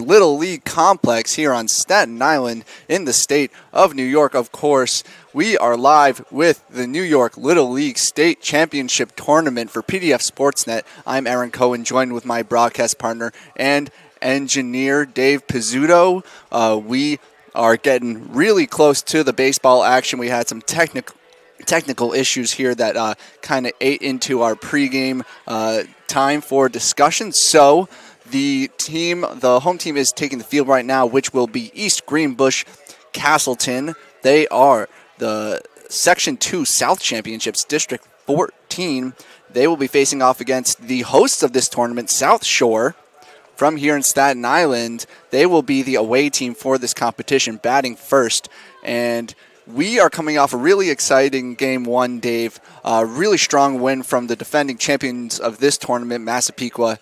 Little League complex here on Staten Island in the state of New York, of course. We are live with the New York Little League State Championship Tournament for PDF Sportsnet. I'm Aaron Cohen, joined with my broadcast partner and engineer, Dave Pizzuto. We are getting really close to the baseball action. We had some technical issues here that kind of ate into our pregame time for discussion. So the home team is taking the field right now, which will be East Greehbush-Castleton. They are the Section 2 South Championships, District 14. They will be facing off against the hosts of this tournament, South Shore, from here in Staten Island. They will be the away team for this competition, batting first. And we are coming off a really exciting Game 1, Dave. Really strong win from the defending champions of this tournament, Massapequa,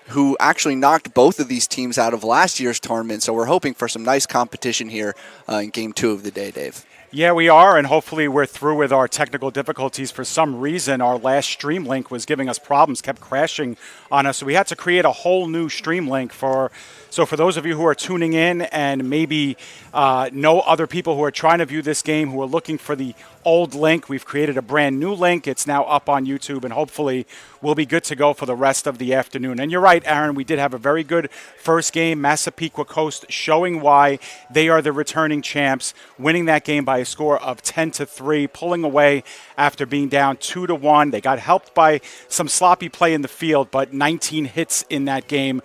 who actually knocked both of these teams out of last year's tournament. So we're hoping for some nice competition here in Game 2 of the day, Dave. Yeah, we are, and hopefully we're through with our technical difficulties. For some reason, our last stream link was giving us problems, kept crashing on us, so we had to create a whole new stream link So for those of you who are tuning in and maybe know other people who are trying to view this game who are looking for the old link, we've created a brand new link. It's now up on YouTube, and hopefully we'll be good to go for the rest of the afternoon. And you're right, Aaron, we did have a very good first game. Massapequa Coast showing why they are the returning champs, winning that game by a score of 10-3, pulling away after being down 2-1. They got helped by some sloppy play in the field, but 19 hits in that game.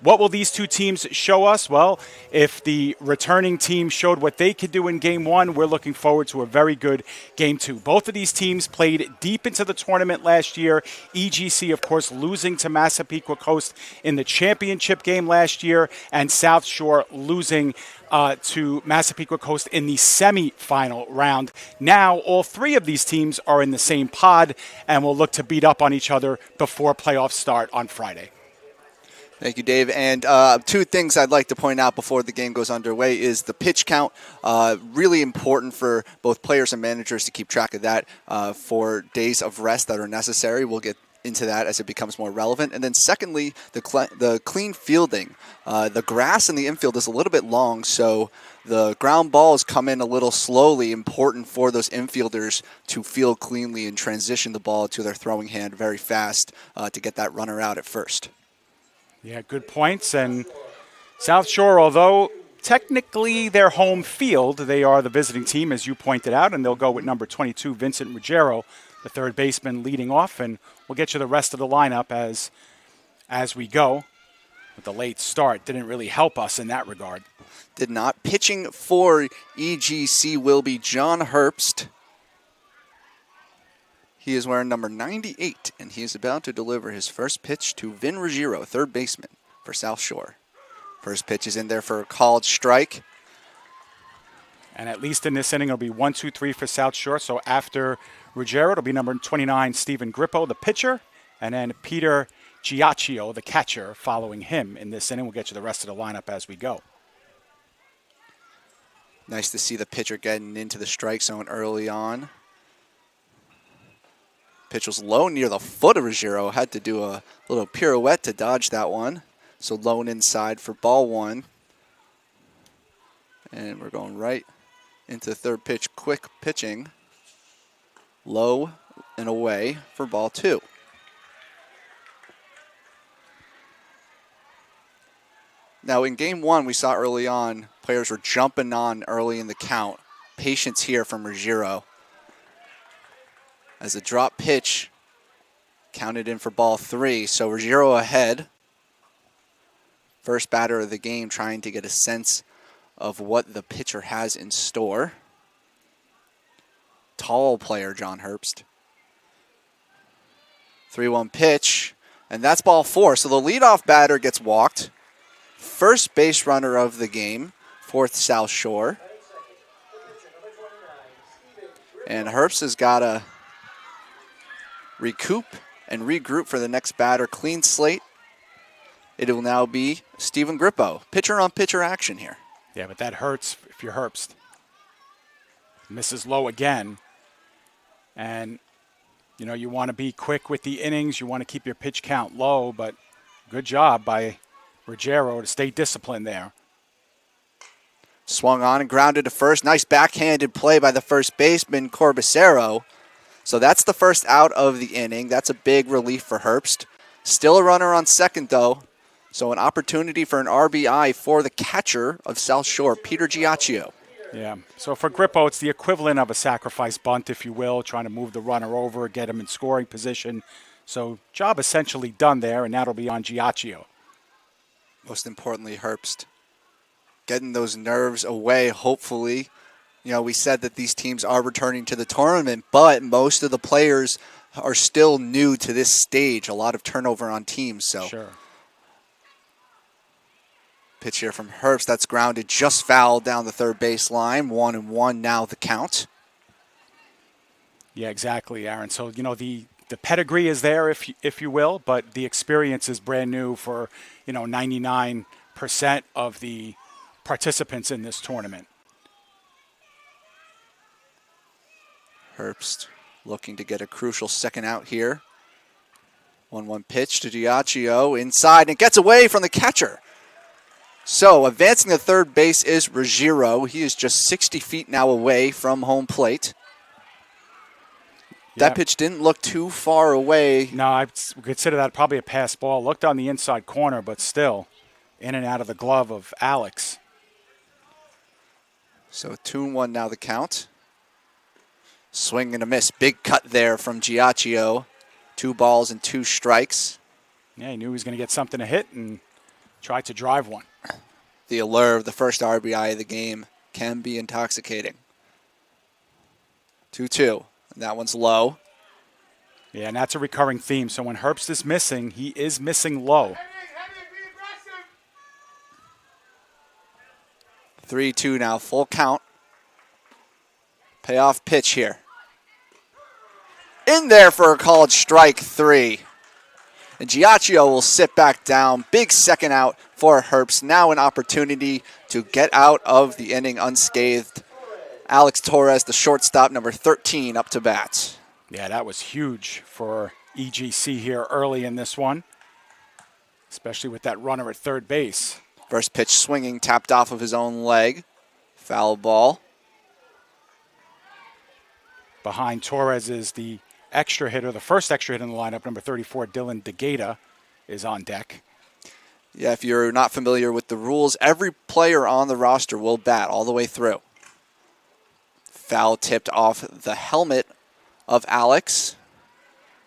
What will these two teams show us? Well, if the returning team showed what they could do in Game 1, we're looking forward to a very good Game 2. Both of these teams played deep into the tournament last year. EGC, of course, losing to Massapequa Coast in the championship game last year, and South Shore losing to Massapequa Coast in the semifinal round. Now, all three of these teams are in the same pod and will look to beat up on each other before playoffs start on Friday. Thank you, Dave. And two things I'd like to point out before the game goes underway is the pitch count. Really important for both players and managers to keep track of that for days of rest that are necessary. We'll get into that as it becomes more relevant. And then secondly, the clean fielding. The grass in the infield is a little bit long, so the ground balls come in a little slowly. Important for those infielders to field cleanly and transition the ball to their throwing hand very fast to get that runner out at first. Yeah, good points. And South Shore, although technically their home field, they are the visiting team, as you pointed out, and they'll go with number 22, Vincent Ruggiero, the third baseman, leading off. And we'll get you the rest of the lineup as we go. But the late start didn't really help us in that regard. Did not. Pitching for EGC will be John Herbst. He is wearing number 98, and he is about to deliver his first pitch to Vin Ruggiero, third baseman for South Shore. First pitch is in there for a called strike. And at least in this inning, it'll be 1-2-3 for South Shore. So after Ruggiero, it'll be number 29, Stephen Grippo, the pitcher, and then Peter Giacchio, the catcher, following him in this inning. We'll get you the rest of the lineup as we go. Nice to see the pitcher getting into the strike zone early on. Pitch was low near the foot of Ruggiero. Had to do a little pirouette to dodge that one. So low and inside for ball one. And we're going right into the third pitch. Quick pitching. Low and away for ball two. Now in game one, we saw early on, players were jumping on early in the count. Patience here from Ruggiero. As a drop pitch counted in for ball three. So Ruggiero ahead. First batter of the game, trying to get a sense of what the pitcher has in store. Tall player, John Herbst. 3-1 pitch, and that's ball four. So the leadoff batter gets walked. First base runner of the game, fourth South Shore. And Herbst has got to recoup and regroup for the next batter. Clean slate. It will now be Stephen Grippo. Pitcher-on-pitcher action here. Yeah, but that hurts if you're Herbst. Misses low again. And, you know, you want to be quick with the innings. You want to keep your pitch count low, but good job by Ruggiero to stay disciplined there. Swung on and grounded to first. Nice backhanded play by the first baseman, Corbicero. So that's the first out of the inning. That's a big relief for Herbst. Still a runner on second, though. So an opportunity for an RBI for the catcher of South Shore, Peter Giacchio. Yeah, so for Grippo, it's the equivalent of a sacrifice bunt, if you will, trying to move the runner over, get him in scoring position. So job essentially done there, and that'll be on Giacchio. Most importantly, Herbst getting those nerves away, hopefully. You know, we said that these teams are returning to the tournament, but most of the players are still new to this stage. A lot of turnover on teams, so. Sure. Pitch here from Herbst. That's grounded just foul down the third baseline. 1-1 now the count. Yeah, exactly, Aaron. So, you know, the pedigree is there, if you will, but the experience is brand new for, 99% of the participants in this tournament. Herbst looking to get a crucial second out here. 1-1 pitch to Giacchio inside and gets away from the catcher. So advancing to third base is Ruggiero. He is just 60 feet now away from home plate. That pitch didn't look too far away. No, I consider that probably a pass ball. Looked on the inside corner, but still in and out of the glove of Alex. So 2-1 now the count. Swing and a miss. Big cut there from Giacchio. 2 balls and 2 strikes. Yeah, he knew he was going to get something to hit and tried to drive one. The allure of the first RBI of the game can be intoxicating. 2-2. And that one's low. Yeah, and that's a recurring theme. So when Herbst is missing, he is missing low. 3-2 now, full count. Payoff pitch here. In there for a called strike 3. And Giacchio will sit back down. Big second out for Herbst. Now an opportunity to get out of the inning unscathed. Alex Torres, the shortstop, number 13, up to bat. Yeah, that was huge for EGC here early in this one, especially with that runner at third base. First pitch swinging, tapped off of his own leg. Foul ball. Behind Torres is the extra hitter, the first extra hit in the lineup, number 34, Dylan DeGata, is on deck. Yeah, if you're not familiar with the rules, every player on the roster will bat all the way through. Foul tipped off the helmet of Alex.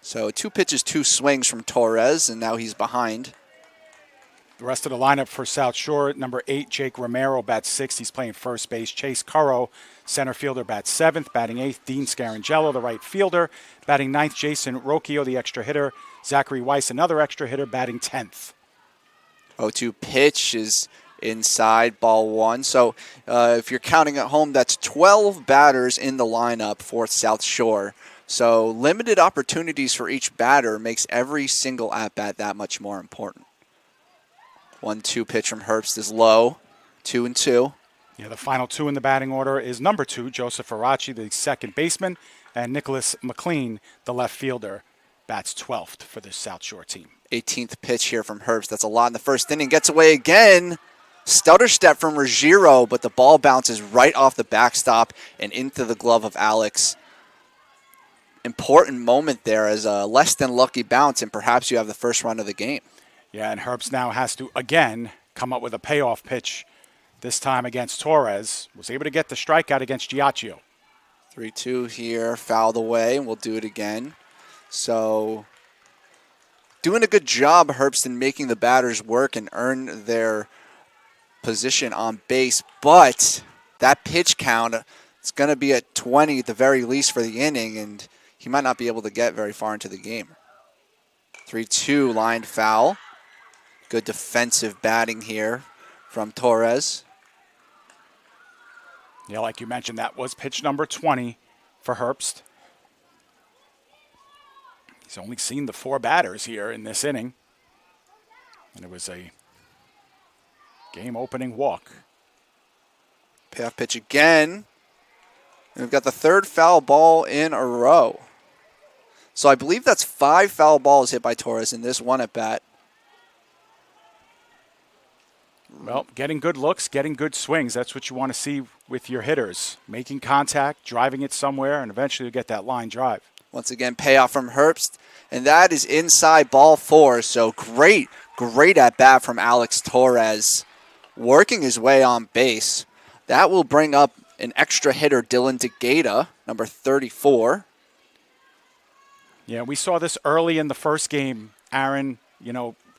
So 2 pitches, 2 swings from Torres, and now he's behind. The rest of the lineup for South Shore, number 8, Jake Romero, bats 6th. He's playing first base. Chase Currow, center fielder, bats 7th. Batting 8th, Dean Scarangello, the right fielder. Batting 9th, Jason Rocchio, the extra hitter. Zachary Weiss, another extra hitter, batting 10th. 0-2 pitch is inside, ball 1. So if you're counting at home, that's 12 batters in the lineup for South Shore. So limited opportunities for each batter makes every single at-bat that much more important. 1-2 pitch from Herbst is low. 2-2. Yeah, the final 2 in the batting order is number 2, Joseph Arachi, the second baseman, and Nicholas McLean, the left fielder, bats 12th for the South Shore team. 18th pitch here from Herbst. That's a lot in the first inning. Gets away again. Stutter step from Ruggiero, but the ball bounces right off the backstop and into the glove of Alex. Important moment there as a less than lucky bounce, and perhaps you have the first run of the game. Yeah, and Herbst now has to, again, come up with a payoff pitch, this time against Torres. Was able to get the strikeout against Giacchio. 3-2 here, fouled away, and we'll do it again. So, doing a good job, Herbst, in making the batters work and earn their position on base. But that pitch count, it's going to be at 20 at the very least for the inning, and he might not be able to get very far into the game. 3-2, lined foul. Good defensive batting here from Torres. Yeah, like you mentioned, that was pitch number 20 for Herbst. He's only seen the 4 batters here in this inning. And it was a game-opening walk. Payoff pitch again. And we've got the 3rd foul ball in a row. So I believe that's 5 foul balls hit by Torres in this one at bat. Well, getting good looks, getting good swings, that's what you want to see with your hitters. Making contact, driving it somewhere, and eventually you get that line drive. Once again, payoff from Herbst, and that is inside ball 4. So great at bat from Alex Torres, working his way on base. That will bring up an extra hitter, Dylan DeGata, number 34. Yeah, we saw this early in the first game, Aaron,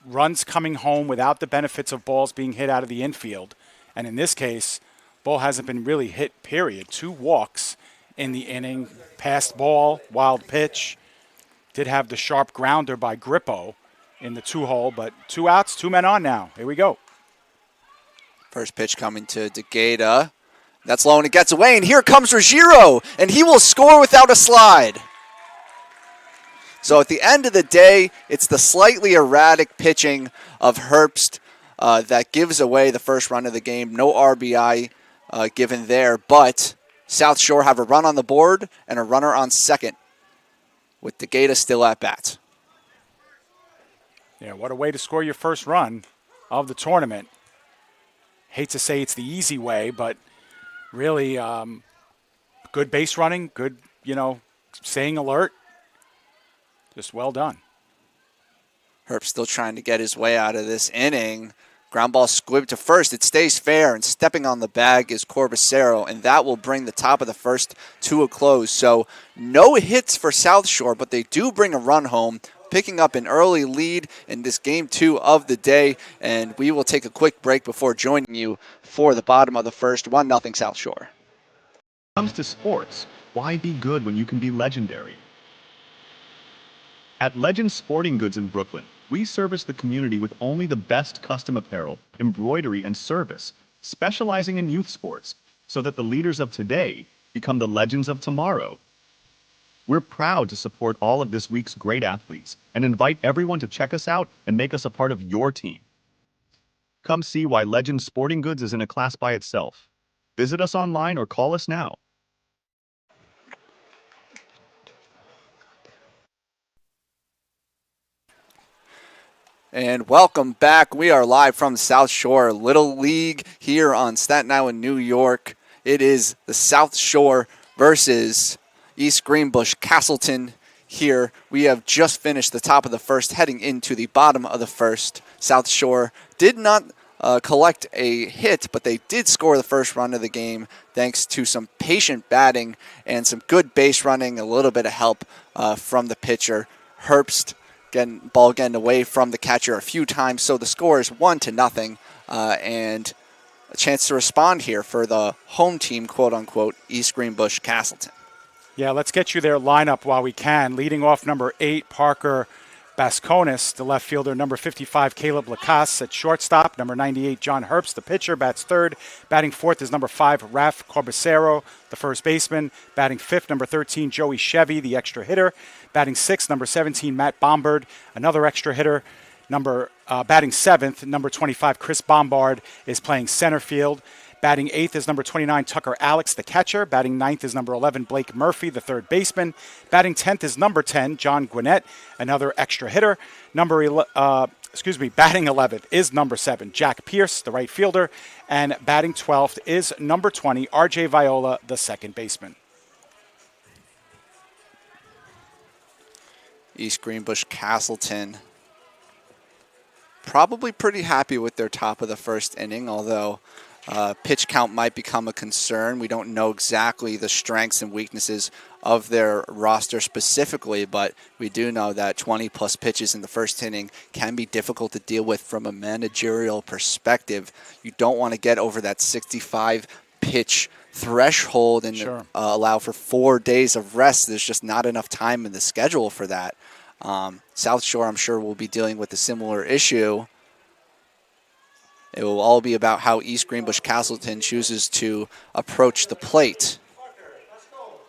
runs coming home without the benefits of balls being hit out of the infield. And in this case, ball hasn't been really hit, period. 2 walks in the inning, passed ball, wild pitch. Did have the sharp grounder by Grippo in the 2-hole, but 2 outs, 2 men on now. Here we go. First pitch coming to DeGata. That's low and it gets away, and here comes Ruggiero, and he will score without a slide. So at the end of the day, it's the slightly erratic pitching of Herbst that gives away the first run of the game. No RBI given there, but South Shore have a run on the board and a runner on second with DeGata still at bat. Yeah, what a way to score your first run of the tournament. Hate to say it's the easy way, but really good base running, good, staying alert. Just well done. Herbst still trying to get his way out of this inning. Ground ball squibbed to first. It stays fair, and stepping on the bag is Corbacero, and that will bring the top of the first to a close. So no hits for South Shore, but they do bring a run home, picking up an early lead in this game 2 of the day. And we will take a quick break before joining you for the bottom of the first. 1-0 South Shore. When it comes to sports, why be good when you can be legendary? At Legends Sporting Goods in Brooklyn, we service the community with only the best custom apparel, embroidery, and service, specializing in youth sports, so that the leaders of today become the legends of tomorrow. We're proud to support all of this week's great athletes and invite everyone to check us out and make us a part of your team. Come see why Legends Sporting Goods is in a class by itself. Visit us online or call us now. And welcome back. We are live from South Shore Little League here on Staten Island, New York. It is the South Shore versus East Greehbush-Castleton here. We have just finished the top of the first, heading into the bottom of the first. South Shore did not collect a hit, but they did score the first run of the game thanks to some patient batting and some good base running, a little bit of help from the pitcher. Herbst getting away from the catcher a few times, so the score is 1-0, and a chance to respond here for the home team, quote-unquote, East Greehbush-Castleton. Yeah, let's get you their lineup while we can. Leading off number 8, Parker Basconis, the left fielder. Number 55, Caleb Lacasse at shortstop. Number 98, John Herbst, the pitcher, bats third. Batting fourth is number 5, Raf Corbacero, the first baseman. Batting fifth, number 13, Joey Chevy, the extra hitter. Batting sixth, number 17, Matt Bombard, another extra hitter. Batting seventh, number 25, Chris Bombard is playing center field. Batting eighth is number 29, Tucker Alex, the catcher. Batting ninth is number 11, Blake Murphy, the third baseman. Batting 10th is number 10, John Gwinnett, another extra hitter. Batting 11th is number 7, Jack Pierce, the right fielder. And batting 12th is number 20, RJ Viola, the second baseman. East Greehbush-Castleton probably pretty happy with their top of the first inning, although pitch count might become a concern. We don't know exactly the strengths and weaknesses of their roster specifically, but we do know that 20-plus pitches in the first inning can be difficult to deal with from a managerial perspective. You don't want to get over that 65-pitch threshold and allow for 4 days of rest. There's just not enough time in the schedule for that. South Shore, I'm sure, will be dealing with a similar issue. It will all be about how East Greehbush-Castleton chooses to approach the plate.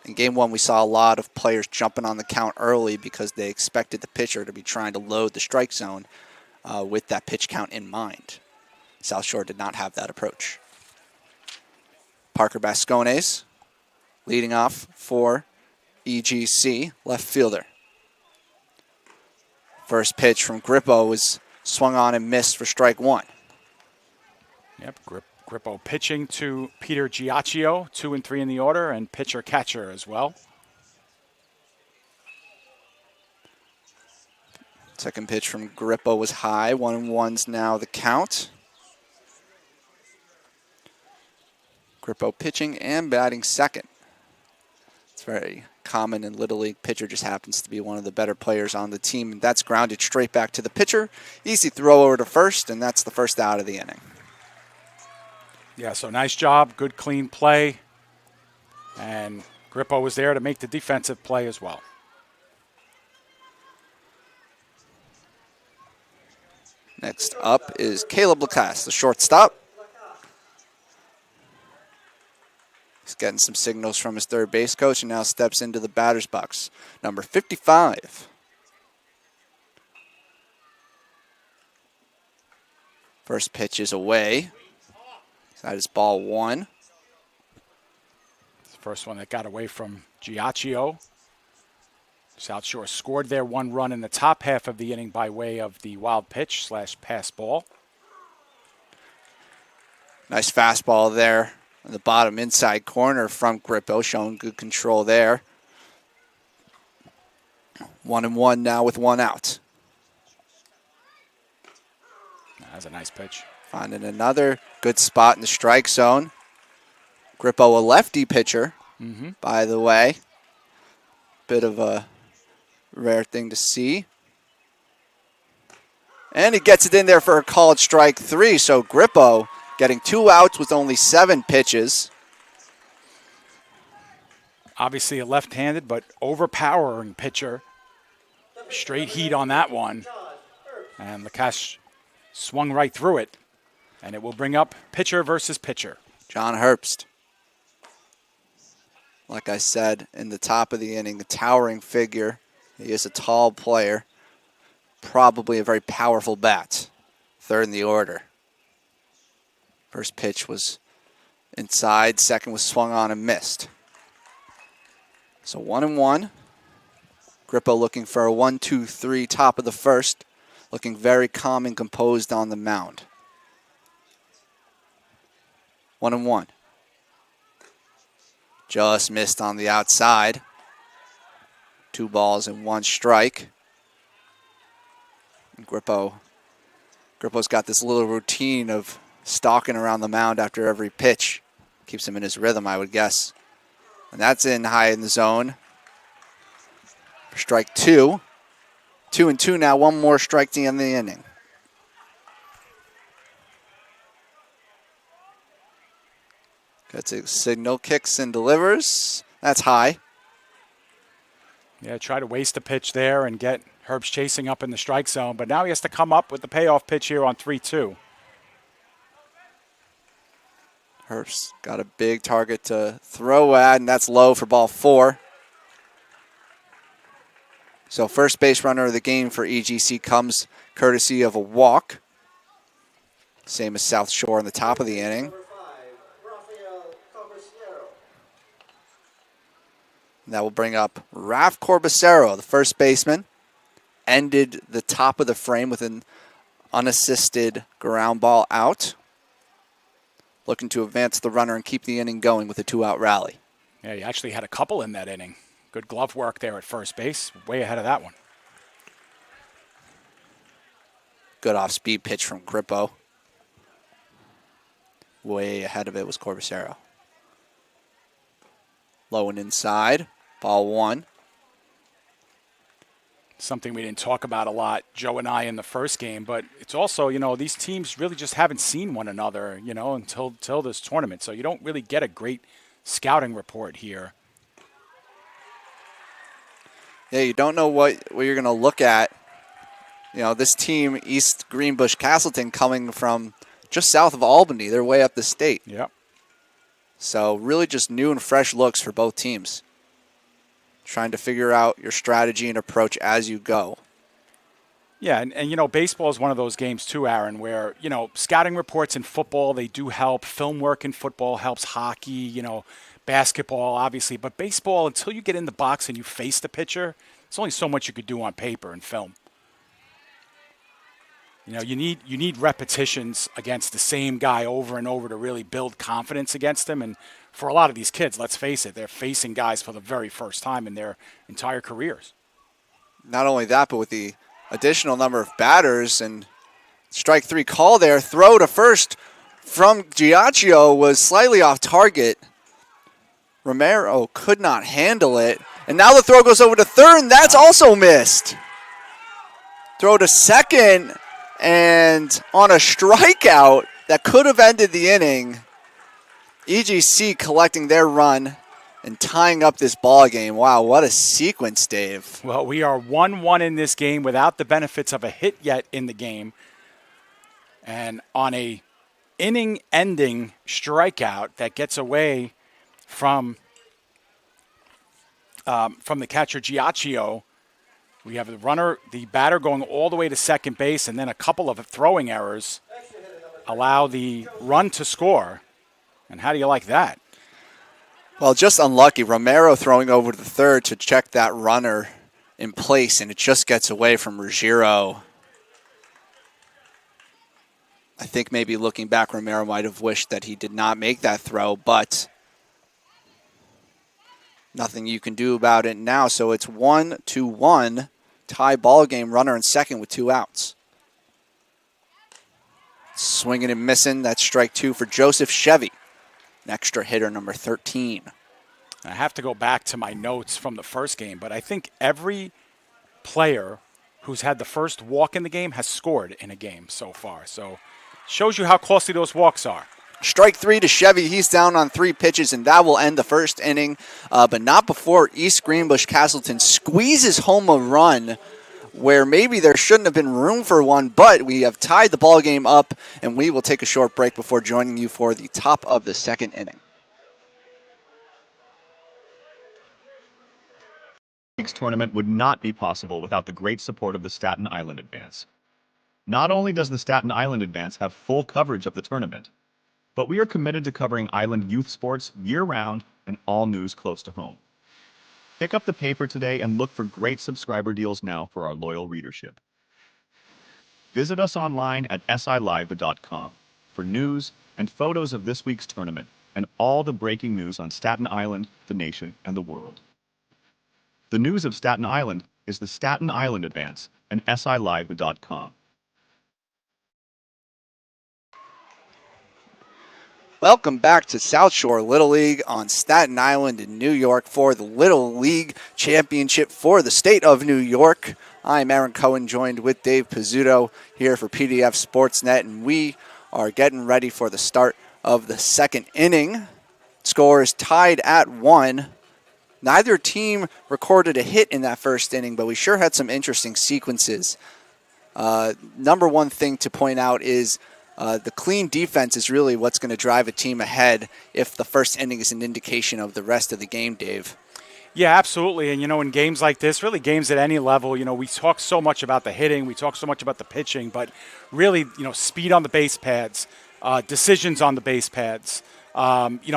In Game 1, we saw a lot of players jumping on the count early because they expected the pitcher to be trying to load the strike zone with that pitch count in mind. South Shore did not have that approach. Parker Bascones leading off for EGC, left fielder. First pitch from Grippo was swung on and missed for strike 1. Yep, Grippo pitching to Peter Giacchio, 2 and 3 in the order, and pitcher-catcher as well. Second pitch from Grippo was high. 1-1's now the count. Grippo pitching and batting second. It's very common in Little League. Pitcher just happens to be one of the better players on the team. And that's grounded straight back to the pitcher. Easy throw over to first, and that's the first out of the inning. Yeah, so nice job. Good, clean play. And Grippo was there to make the defensive play as well. Next up is Caleb Lacasse, the shortstop. He's getting some signals from his third base coach and now steps into the batter's box. Number 55. First pitch is away. That is ball 1. It's the first one that got away from Giacchio. South Shore scored their 1 run in the top half of the inning by way of the wild pitch / pass ball. Nice fastball there in the bottom inside corner from Grippo, showing good control there. 1-1 now with 1 out. That's a nice pitch. Finding another good spot in the strike zone. Grippo, a lefty pitcher, by the way. Bit of a rare thing to see. And he gets it in there for a called strike 3. So Grippo getting 2 outs with only 7 pitches. Obviously a left-handed but overpowering pitcher. Straight heat on that one. And Lacasse swung right through it. And it will bring up pitcher versus pitcher. John Herbst. Like I said, in the top of the inning, a towering figure. He is a tall player. Probably a very powerful bat. Third in the order. First pitch was inside. Second was swung on and missed. So 1-1. Grippo looking for a 1-2-3 top of the first. Looking very calm and composed on the mound. 1-1. Just missed on the outside. 2 balls and 1 strike. And Grippo's got this little routine of stalking around the mound after every pitch. Keeps him in his rhythm, I would guess. And that's in high in the zone. For strike 2. 2-2 now. 1 more strike to end the inning. Gets a signal, kicks and delivers. That's high. Yeah, try to waste a pitch there and get Herbst chasing up in the strike zone, but now he has to come up with the payoff pitch here on 3-2. Herbst got a big target to throw at, and that's low for ball 4. So first base runner of the game for EGC comes courtesy of a walk. Same as South Shore on the top of the inning. And that will bring up Raf Corbacero, the first baseman. Ended the top of the frame with an unassisted ground ball out. Looking to advance the runner and keep the inning going with a 2-out rally. Yeah, he actually had a couple in that inning. Good glove work there at first base. Way ahead of that one. Good off-speed pitch from Grippo. Way ahead of it was Corbacero. Low and inside. Ball 1. Something we didn't talk about a lot, Joe and I, in the first game, but it's also, these teams really just haven't seen one another, until this tournament. So you don't really get a great scouting report here. Yeah, you don't know what you're going to look at. This team, East Greehbush-Castleton, coming from just south of Albany. They're way up the state. Yep. So really just new and fresh looks for both teams. Trying to figure out your strategy and approach as you go. Yeah, and baseball is one of those games too, Aaron, where, scouting reports in football, they do help. Film work in football helps. Hockey, basketball, obviously. But baseball, until you get in the box and you face the pitcher, there's only so much you could do on paper and film. You need repetitions against the same guy over and over to really build confidence against him. And for a lot of these kids, let's face it, they're facing guys for the very first time in their entire careers. Not only that, but with the additional number of batters and strike three call there, throw to first from Giacchio was slightly off target. Romero could not handle it. And now the throw goes over to third, and that's also missed. Throw to second, and on a strikeout that could have ended the inning, EGC collecting their run and tying up this ball game. Wow, what a sequence, Dave. Well, we are 1-1 in this game without the benefits of a hit yet in the game. And on a inning-ending strikeout that gets away from the catcher Giacchio, we have the batter going all the way to second base, and then a couple of throwing errors allow the run to score. And how do you like that? Well, just unlucky. Romero throwing over to the third to check that runner in place, and it just gets away from Ruggiero. I think maybe looking back, Romero might have wished that he did not make that throw, but nothing you can do about it now. So it's 1-1, tie ball game, runner in second with 2 outs. Swinging and missing, that's strike 2 for Joseph Chevy, an extra hitter, number 13. I have to go back to my notes from the first game, but I think every player who's had the first walk in the game has scored in a game so far. So shows you how costly those walks are. Strike 3 to Chevy. He's down on 3 pitches, and that will end the first inning, but not before East Greenbush-Castleton squeezes home a run where maybe there shouldn't have been room for one, but we have tied the ball game up, and we will take a short break before joining you for the top of the second inning. This tournament would not be possible without the great support of the Staten Island Advance. Not only does the Staten Island Advance have full coverage of the tournament, but we are committed to covering island youth sports year-round and all news close to home. Pick up the paper today and look for great subscriber deals now for our loyal readership. Visit us online at silive.com for news and photos of this week's tournament and all the breaking news on Staten Island, the nation, and the world. The news of Staten Island is the Staten Island Advance and silive.com. Welcome back to South Shore Little League on Staten Island in New York for the Little League Championship for the state of New York. I'm Aaron Cohen, joined with Dave Pizzuto here for PDF Sportsnet, and we are getting ready for the start of the second inning. Score is tied at 1. Neither team recorded a hit in that first inning, but we sure had some interesting sequences. Number one thing to point out is the clean defense is really what's going to drive a team ahead if the first inning is an indication of the rest of the game, Dave. Yeah, absolutely. And, in games like this, really games at any level, we talk so much about the hitting, we talk so much about the pitching, but really, speed on the base pads, decisions on the base pads,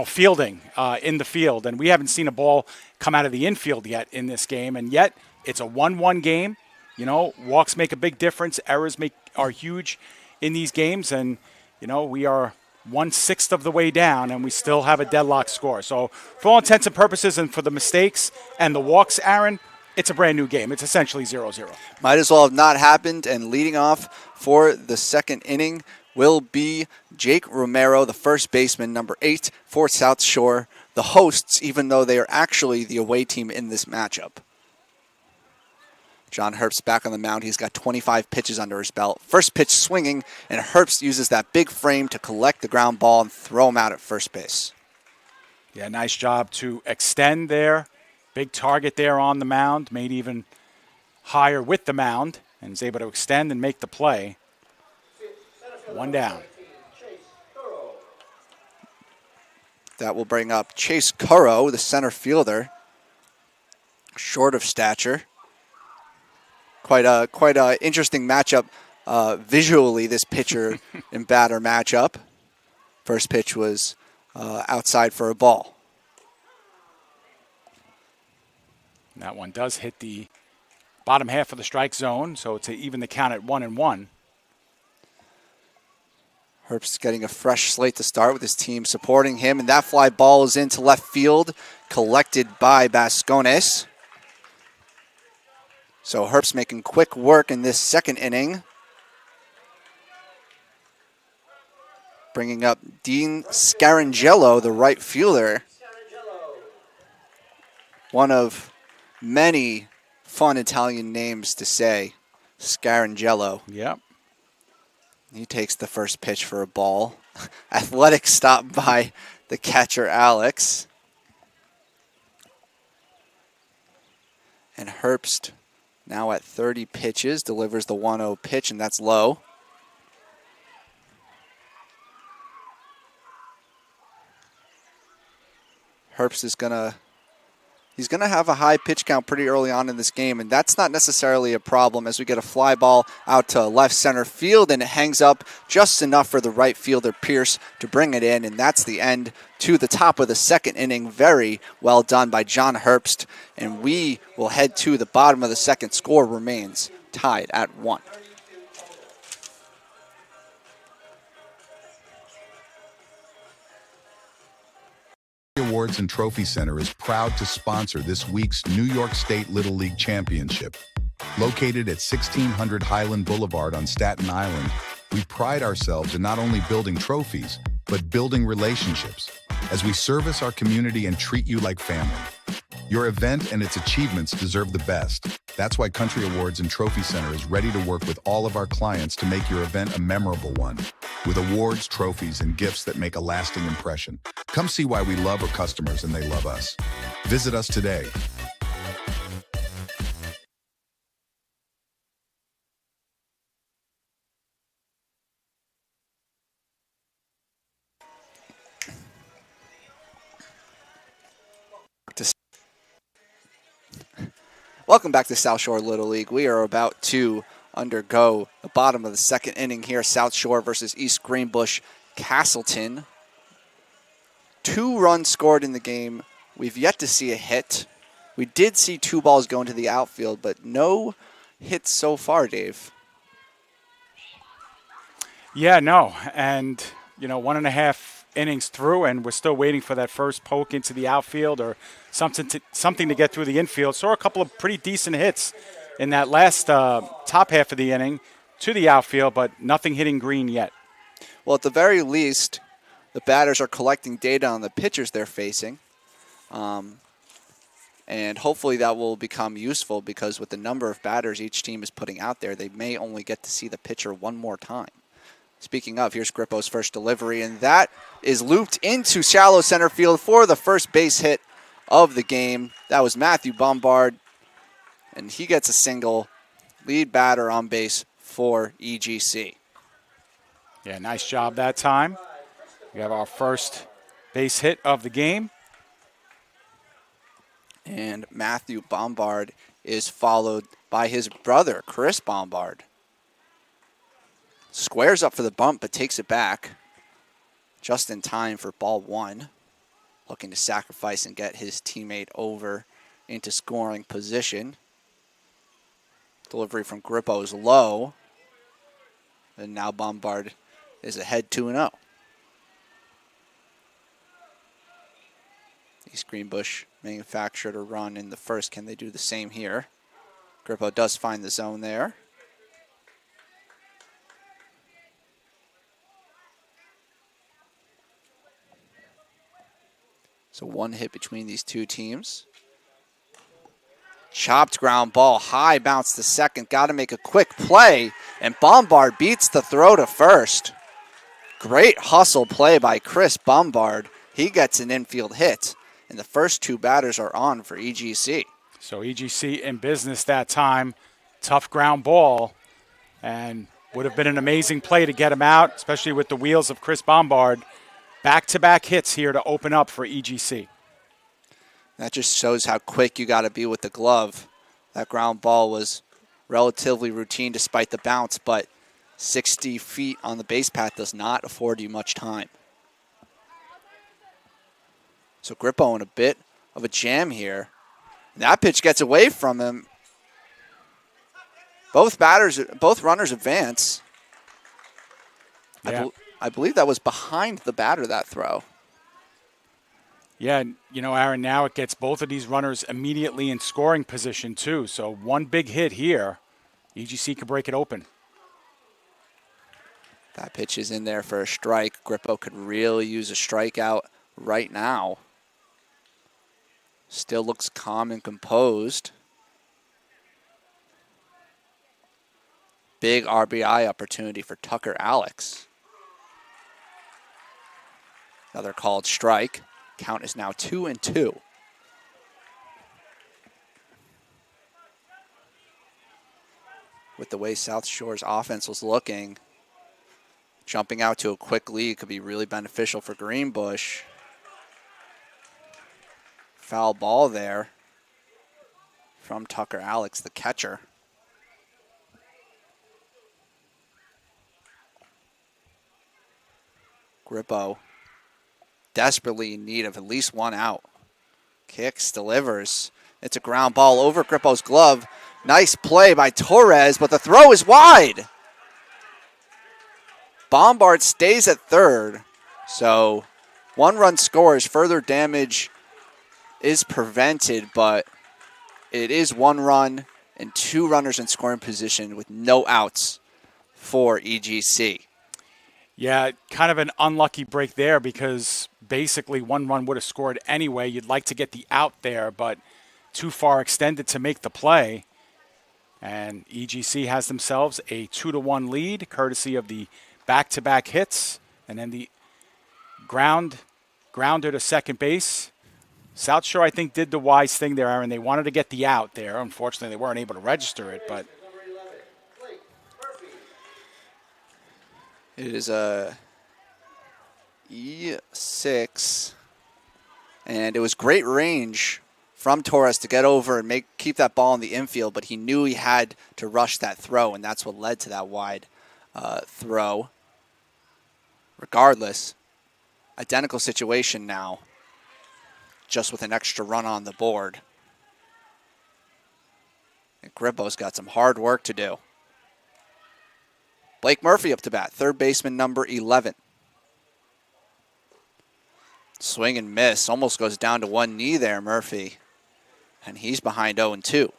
fielding in the field. And we haven't seen a ball come out of the infield yet in this game, and yet it's a 1-1 game. Walks make a big difference. Errors are huge in these games, and we are 1/6 of the way down, and we still have a deadlock score. So for all intents and purposes, and for the mistakes and the walks, Aaron, it's a brand new game. It's essentially 0-0. Might as well have not happened, and leading off for the second inning will be Jake Romero, the first baseman, number 8 for South Shore, the hosts, even though they are actually the away team in this matchup. John Herbst back on the mound. He's got 25 pitches under his belt. First pitch swinging, and Herbst uses that big frame to collect the ground ball and throw him out at first base. Yeah, nice job to extend there. Big target there on the mound, made even higher with the mound, and is able to extend and make the play. 1 down. That will bring up Chase Currow, the center fielder. Short of stature. Quite a interesting matchup visually, this pitcher and batter matchup. First pitch was outside for a ball. That one does hit the bottom half of the strike zone, so to even the count at 1-1. Herbst getting a fresh slate to start with his team supporting him, and that fly ball is into left field, collected by Bascones. So Herbst making quick work in this second inning. Bringing up Dean Scarangello, the right fielder. One of many fun Italian names to say, Scarangello. Yep. He takes the first pitch for a ball. Athletic stop by the catcher, Alex. And Herbst, now at 30 pitches, delivers the 1-0 pitch, and that's low. Herbst is he's gonna have a high pitch count pretty early on in this game, and that's not necessarily a problem as we get a fly ball out to left center field, and it hangs up just enough for the right fielder Pierce to bring it in, and that's the end to the top of the second inning. Very well done by John Herbst, and we will head to the bottom of the second. Score remains tied at 1. Awards and Trophy Center is proud to sponsor this week's New York State Little League Championship. Located at 1600 Highland Boulevard on Staten Island, we pride ourselves in not only building trophies, but building relationships as we service our community and treat you like family. Your event and its achievements deserve the best. That's why Country Awards and Trophy Center is ready to work with all of our clients to make your event a memorable one, with awards, trophies, and gifts that make a lasting impression. Come see why we love our customers and they love us. Visit us today. Welcome back to South Shore Little League. We are about to undergo the bottom of the second inning here. South Shore versus East Greenbush-Castleton. 2 runs scored in the game. We've yet to see a hit. We did see 2 balls go into the outfield, but no hits so far, Dave. Yeah, no. And, 1.5 innings through, and we're still waiting for that first poke into the outfield or something to get through the infield. Saw a couple of pretty decent hits in that last top half of the inning to the outfield, but nothing hitting green yet. Well, at the very least, the batters are collecting data on the pitchers they're facing. And hopefully that will become useful because with the number of batters each team is putting out there, they may only get to see the pitcher one more time. Speaking of, here's Grippo's first delivery, and that is looped into shallow center field for the first base hit of the game. That was Matthew Bombard, and he gets a single. Lead batter on base for EGC. Yeah, nice job that time. We have our first base hit of the game. And Matthew Bombard is followed by his brother, Chris Bombard. Squares up for the bump, but takes it back just in time for ball 1. Looking to sacrifice and get his teammate over into scoring position. Delivery from Grippo is low. And now Bombard is ahead 2-0. East Greenbush manufactured a run in the first. Can they do the same here? Grippo does find the zone there. So 1 hit between these two teams. Chopped ground ball, high bounce to second. Got to make a quick play, and Bombard beats the throw to first. Great hustle play by Chris Bombard. He gets an infield hit, and the first 2 batters are on for EGC. So EGC in business that time. Tough ground ball, and would have been an amazing play to get him out, especially with the wheels of Chris Bombard. Back-to-back hits here to open up for EGC. That just shows how quick you got to be with the glove. That ground ball was relatively routine despite the bounce, but 60 feet on the base path does not afford you much time. So Grippo in a bit of a jam here. And that pitch gets away from him. Both runners advance. Yeah. I believe that was behind the batter, that throw. Yeah, you know, Aaron, now it gets both of these runners immediately in scoring position, too. So one big hit here, EGC could break it open. That pitch is in there for a strike. Grippo could really use a strikeout right now. Still looks calm and composed. Big RBI opportunity for Tucker Alex. Another called strike. Count is now 2-2. With the way South Shore's offense was looking, jumping out to a quick lead could be really beneficial for Greenbush. Foul ball there from Tucker Alex, the catcher. Grippo desperately in need of at least one out. Kicks, delivers. It's a ground ball over Grippo's glove. Nice play by Torres, but the throw is wide. Bombard stays at third, so 1-run scores. Further damage is prevented, but it is 1 run and 2 runners in scoring position with no outs for EGC. Yeah, kind of an unlucky break there because basically 1 run would have scored anyway. You'd like to get the out there, but too far extended to make the play. And EGC has themselves a 2-1 lead, courtesy of the back-to-back hits, and then the grounder to second base. South Shore, I think, did the wise thing there, Aaron. They wanted to get the out there. Unfortunately, they weren't able to register it, but it is a E6, and it was great range from Torres to get over and keep that ball in the infield, but he knew he had to rush that throw, and that's what led to that wide throw. Regardless, identical situation now, just with an extra run on the board. And Grippo's got some hard work to do. Blake Murphy up to bat, third baseman number 11. Swing and miss, almost goes down to one knee there, Murphy. And he's behind 0-2.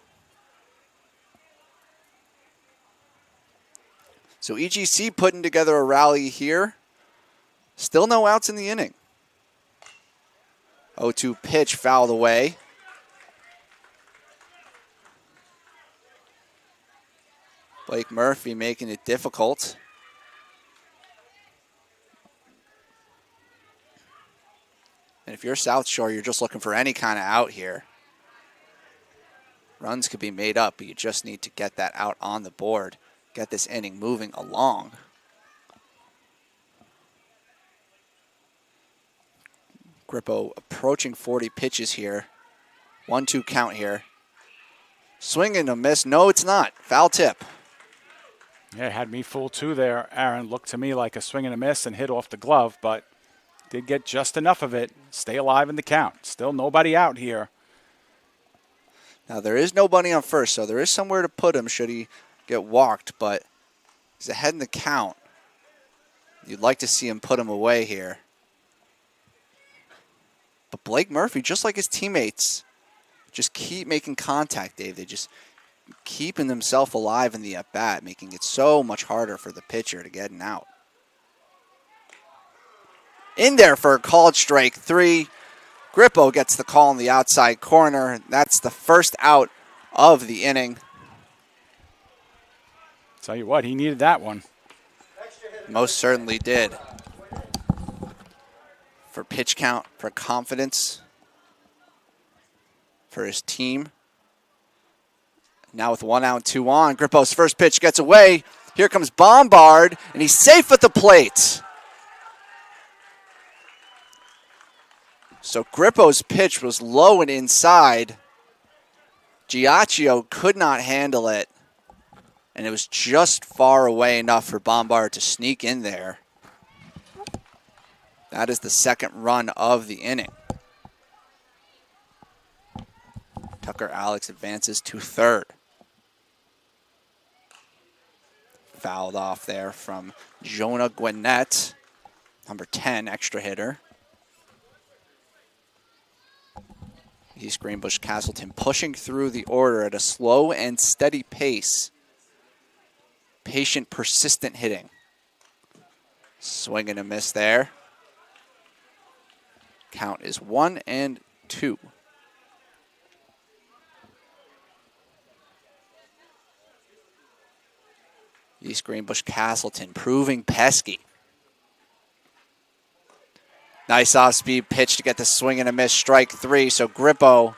So EGC putting together a rally here. Still no outs in the inning. 0-2 pitch fouled away. Blake Murphy making it difficult. And if you're South Shore, you're just looking for any kind of out here. Runs could be made up, but you just need to get that out on the board. Get this inning moving along. Grippo approaching 40 pitches here. 1-2 count here. Swing and a miss. No, it's not. Foul tip. yeah, it had me fooled too there, Aaron. Looked to me like a swing and a miss and hit off the glove, but did get just enough of it. Stay alive in the count. Still nobody out here. Now, there is nobody on first, so there is somewhere to put him should he get walked, but he's ahead in the count. You'd like to see him put him away here. But Blake Murphy, just like his teammates, just keep making contact, Dave. They just keeping themselves alive in the at-bat, making it so much harder for the pitcher to get an out. In there for a called strike 3. Grippo gets the call in the outside corner. That's the first out of the inning. Tell you what, he needed that one. Most certainly did. For pitch count, for confidence, for his team. Now with 1 out, 2 on, Grippo's first pitch gets away. Here comes Bombard, and he's safe at the plate. So Grippo's pitch was low and inside. Giacchio could not handle it, and it was just far away enough for Bombard to sneak in there. That is the second run of the inning. Tucker Alex advances to third. Fouled off there from Jonah Gwinnett. number 10 extra hitter. East Greenbush-Castleton pushing through the order at a slow and steady pace. Patient, persistent hitting. Swing and a miss there. Count is 1-2. East Greenbush-Castleton proving pesky. Nice off-speed pitch to get the swing and a miss, strike 3. So Grippo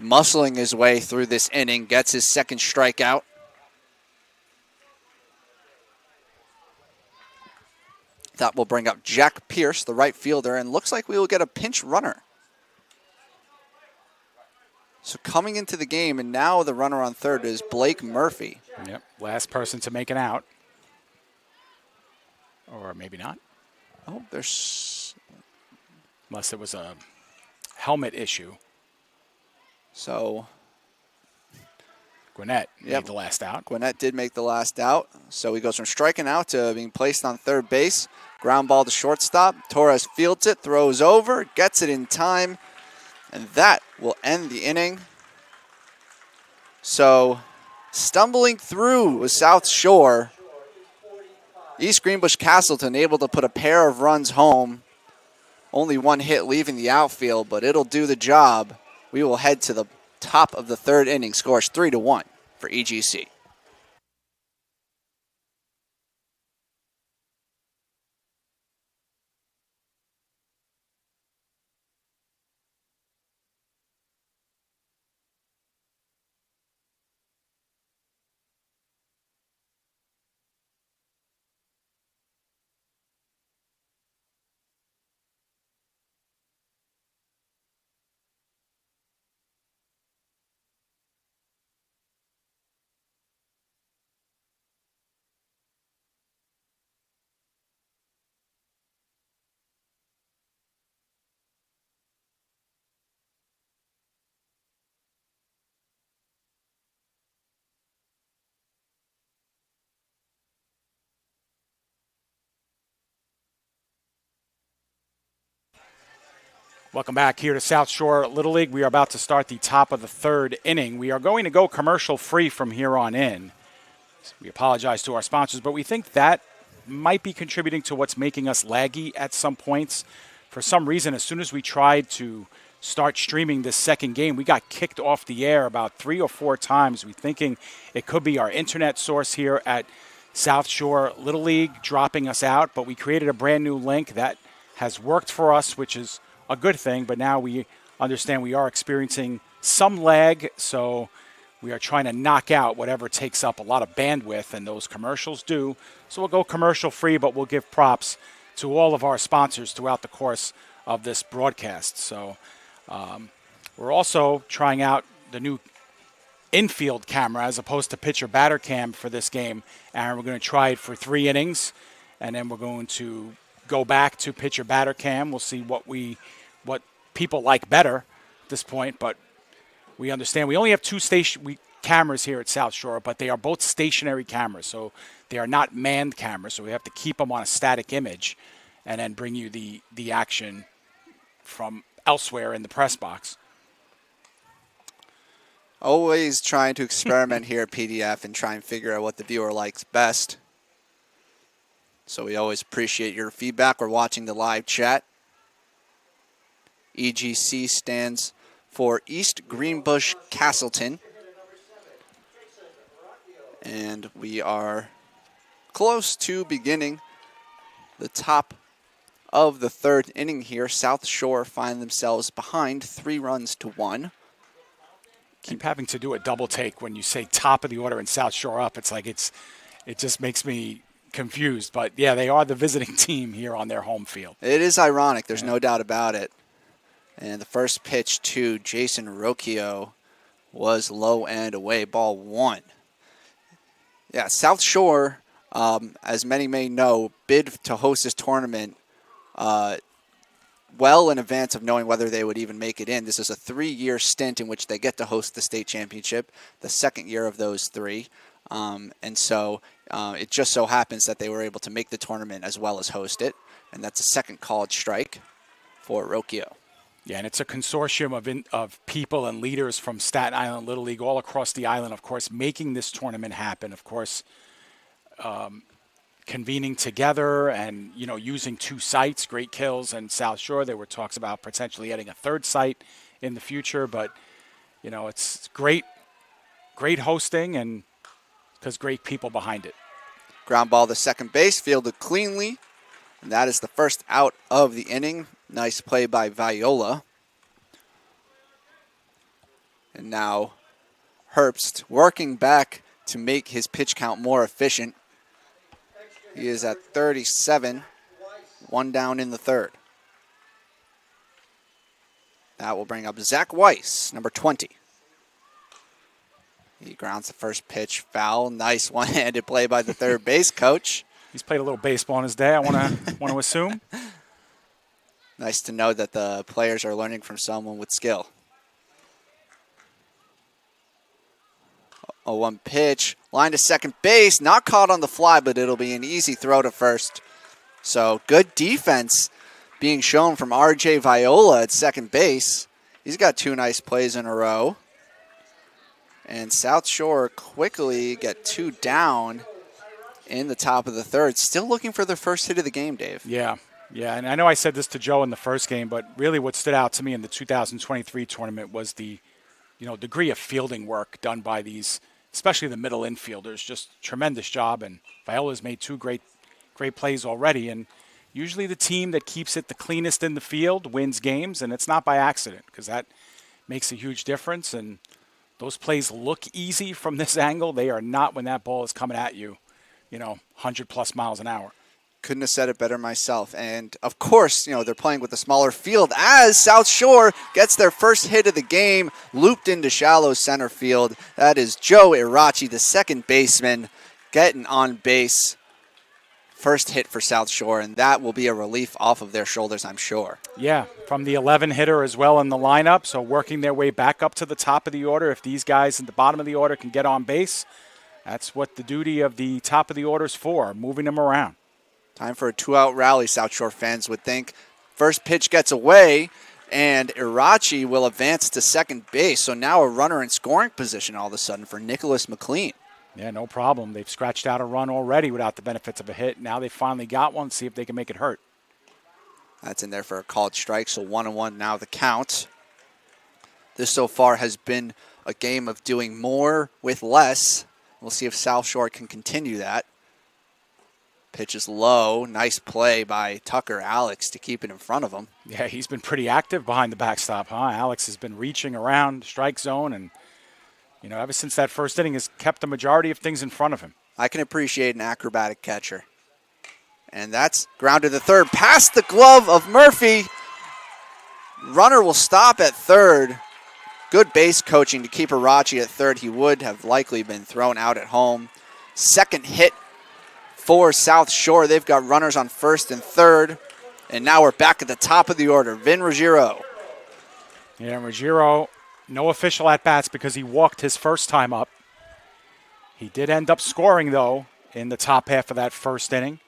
muscling his way through this inning, gets his second strikeout. That will bring up Jack Pierce, the right fielder, and looks like we will get a pinch runner. So coming into the game, and now the runner on third is Blake Murphy. Yep, last person to make an out. Or maybe not. Oh, there's... Unless it was a helmet issue. So... Gwinnett made the last out. Gwinnett did make the last out. So he goes from striking out to being placed on third base. Ground ball to shortstop. Torres fields it, throws over, gets it in time, and that will end the inning. So stumbling through was South Shore. East Greenbush-Castleton able to put a pair of runs home. Only one hit leaving the outfield, but it'll do the job. We will head to the top of the third inning. Scores 3-1 for EGC. Welcome back here to South Shore Little League. We are about to start the top of the third inning. We are going to go commercial free from here on in. We apologize to our sponsors, but we think that might be contributing to what's making us laggy at some points. For some reason, as soon as we tried to start streaming this second game, we got kicked off the air about 3 or 4 times. We're thinking it could be our internet source here at South Shore Little League dropping us out, but we created a brand new link that has worked for us, which is a good thing, but now we understand we are experiencing some lag, so we are trying to knock out whatever takes up a lot of bandwidth, and those commercials do. So we'll go commercial free, but we'll give props to all of our sponsors throughout the course of this broadcast. So we're also trying out the new infield camera as opposed to pitcher batter cam for this game, and we're going to try it for 3 innings, and then we're going to go back to pitcher batter cam. We'll see what people like better at this point, but we understand we only have 2 cameras here at South Shore, but they are both stationary cameras, so they are not manned cameras, so we have to keep them on a static image and then bring you the action from elsewhere in the press box. Always trying to experiment here at PDF and try and figure out what the viewer likes best. So we always appreciate your feedback. We're watching the live chat. EGC stands for East Greenbush-Castleton. And we are close to beginning the top of the third inning here. South Shore find themselves behind 3-1. Keep having to do a double take when you say top of the order and South Shore up. It's like it just makes me confused. But, yeah, they are the visiting team here on their home field. It is ironic. There's no doubt about it. And the first pitch to Jason Rocchio was low and away, ball 1. Yeah, South Shore, as many may know, bid to host this tournament well in advance of knowing whether they would even make it in. This is a 3-year stint in which they get to host the state championship, the second year of those 3. And so it just so happens that they were able to make the tournament as well as host it. And that's a second called strike for Rocchio. Yeah, and it's a consortium of people and leaders from Staten Island Little League all across the island, of course, making this tournament happen. Of course, convening together and, using two sites, Great Kills and South Shore. There were talks about potentially adding a third site in the future, but, it's great hosting and because great people behind it. Ground ball to second base, fielded cleanly. And that is the first out of the inning. Nice play by Viola. And now Herbst working back to make his pitch count more efficient. He is at 37, one down in the third. That will bring up Zach Weiss, number 20. He grounds the first pitch foul. Nice one-handed play by the third base coach. He's played a little baseball in his day, I want to assume. Nice to know that the players are learning from someone with skill. A one pitch, line to second base, not caught on the fly, but it'll be an easy throw to first. So good defense being shown from RJ Viola at second base. He's got two nice plays in a row. And South Shore quickly get two down in the top of the third. Still looking for their first hit of the game, Dave. Yeah, and I know I said this to Joe in the first game, but really what stood out to me in the 2023 tournament was the degree of fielding work done by these, especially the middle infielders. Just tremendous job, and Viola's made two great plays already. And usually the team that keeps it the cleanest in the field wins games, and it's not by accident because that makes a huge difference. And those plays look easy from this angle. They are not when that ball is coming at you, 100-plus miles an hour. Couldn't have said it better myself. And, of course, they're playing with a smaller field as South Shore gets their first hit of the game, looped into shallow center field. That is Joe Irachi, the second baseman, getting on base. First hit for South Shore, and that will be a relief off of their shoulders, I'm sure. Yeah, from the 11 hitter as well in the lineup, so working their way back up to the top of the order. If these guys at the bottom of the order can get on base, that's what the duty of the top of the order is for, moving them around. Time for a two-out rally, South Shore fans would think. First pitch gets away, and Irachi will advance to second base, so now a runner in scoring position all of a sudden for Nicholas McLean. Yeah, no problem. They've scratched out a run already without the benefits of a hit. Now they finally got one. See if they can make it hurt. That's in there for a called strike, so 1-1 now the count. This so far has been a game of doing more with less. We'll see if South Shore can continue that. Pitch is low. Nice play by Tucker Alex to keep it in front of him. Yeah, he's been pretty active behind the backstop, huh? Alex has been reaching around strike zone and ever since that first inning, has kept the majority of things in front of him. I can appreciate an acrobatic catcher. And that's grounded to third. Past the glove of Murphy. Runner will stop at third. Good base coaching to keep Irachi at third. He would have likely been thrown out at home. Second hit for South Shore. They've got runners on first and third. And now we're back at the top of the order. Vin Ruggiero. Yeah, Ruggiero. No official at-bats because he walked his first time up. He did end up scoring, though, in the top half of that first inning.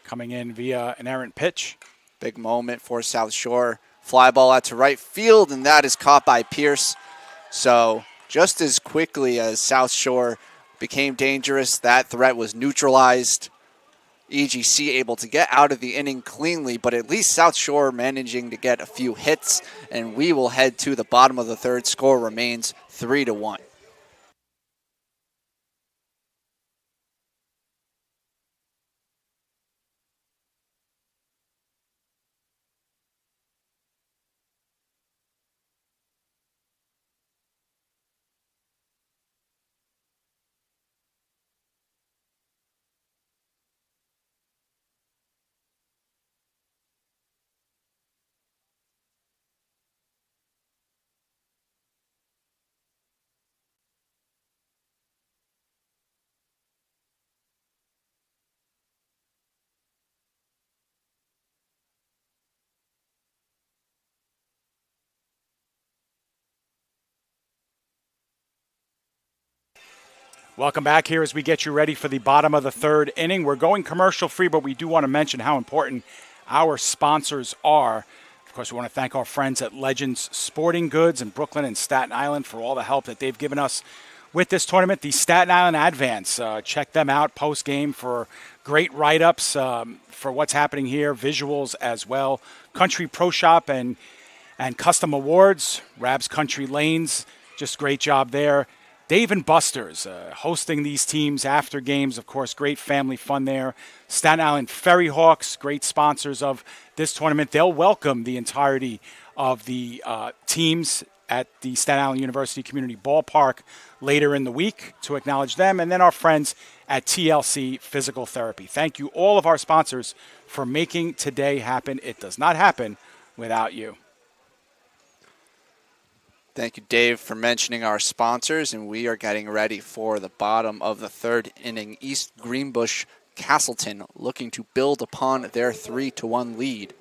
Coming in via an errant pitch. Big moment for South Shore. Fly ball out to right field, and that is caught by Pierce. So just as quickly as South Shore became dangerous, that threat was neutralized. EGC able to get out of the inning cleanly, but at least South Shore managing to get a few hits, and we will head to the bottom of the third. Score remains 3-1. Welcome back here as we get you ready for the bottom of the third inning. We're going commercial free, but we do want to mention how important our sponsors are. Of course, we want to thank our friends at Legends Sporting Goods in Brooklyn and Staten Island for all the help that they've given us with this tournament. The Staten Island Advance, check them out post-game for great write-ups for what's happening here, visuals as well. Country Pro Shop and Custom Awards, Rab's Country Lanes, just great job there. Dave and Buster's hosting these teams after games. Of course, great family fun there. Staten Island Ferry Hawks, great sponsors of this tournament. They'll welcome the entirety of the teams at the Staten Island University Community Ballpark later in the week to acknowledge them. And then our friends at TLC Physical Therapy. Thank you, all of our sponsors, for making today happen. It does not happen without you. Thank you, Dave, for mentioning our sponsors, and we are getting ready for the bottom of the third inning. East Greenbush-Castleton looking to build upon their 3-1 lead.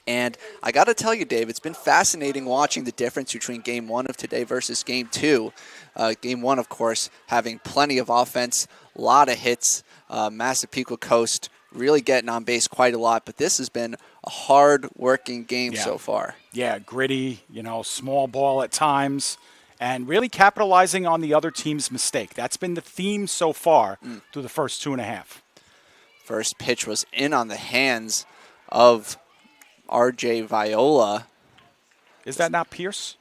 And I got to tell you, Dave, it's been fascinating watching the difference between Game 1 of today versus Game 2. Game 1, of course, having plenty of offense, a lot of hits, Massapequa Coast really getting on base quite a lot, but this has been a hard-working game so far. Yeah, gritty, small ball at times, and really capitalizing on the other team's mistake. That's been the theme so far through the first 2.5. First pitch was in on the hands of R.J. Viola. Is that not Pierce?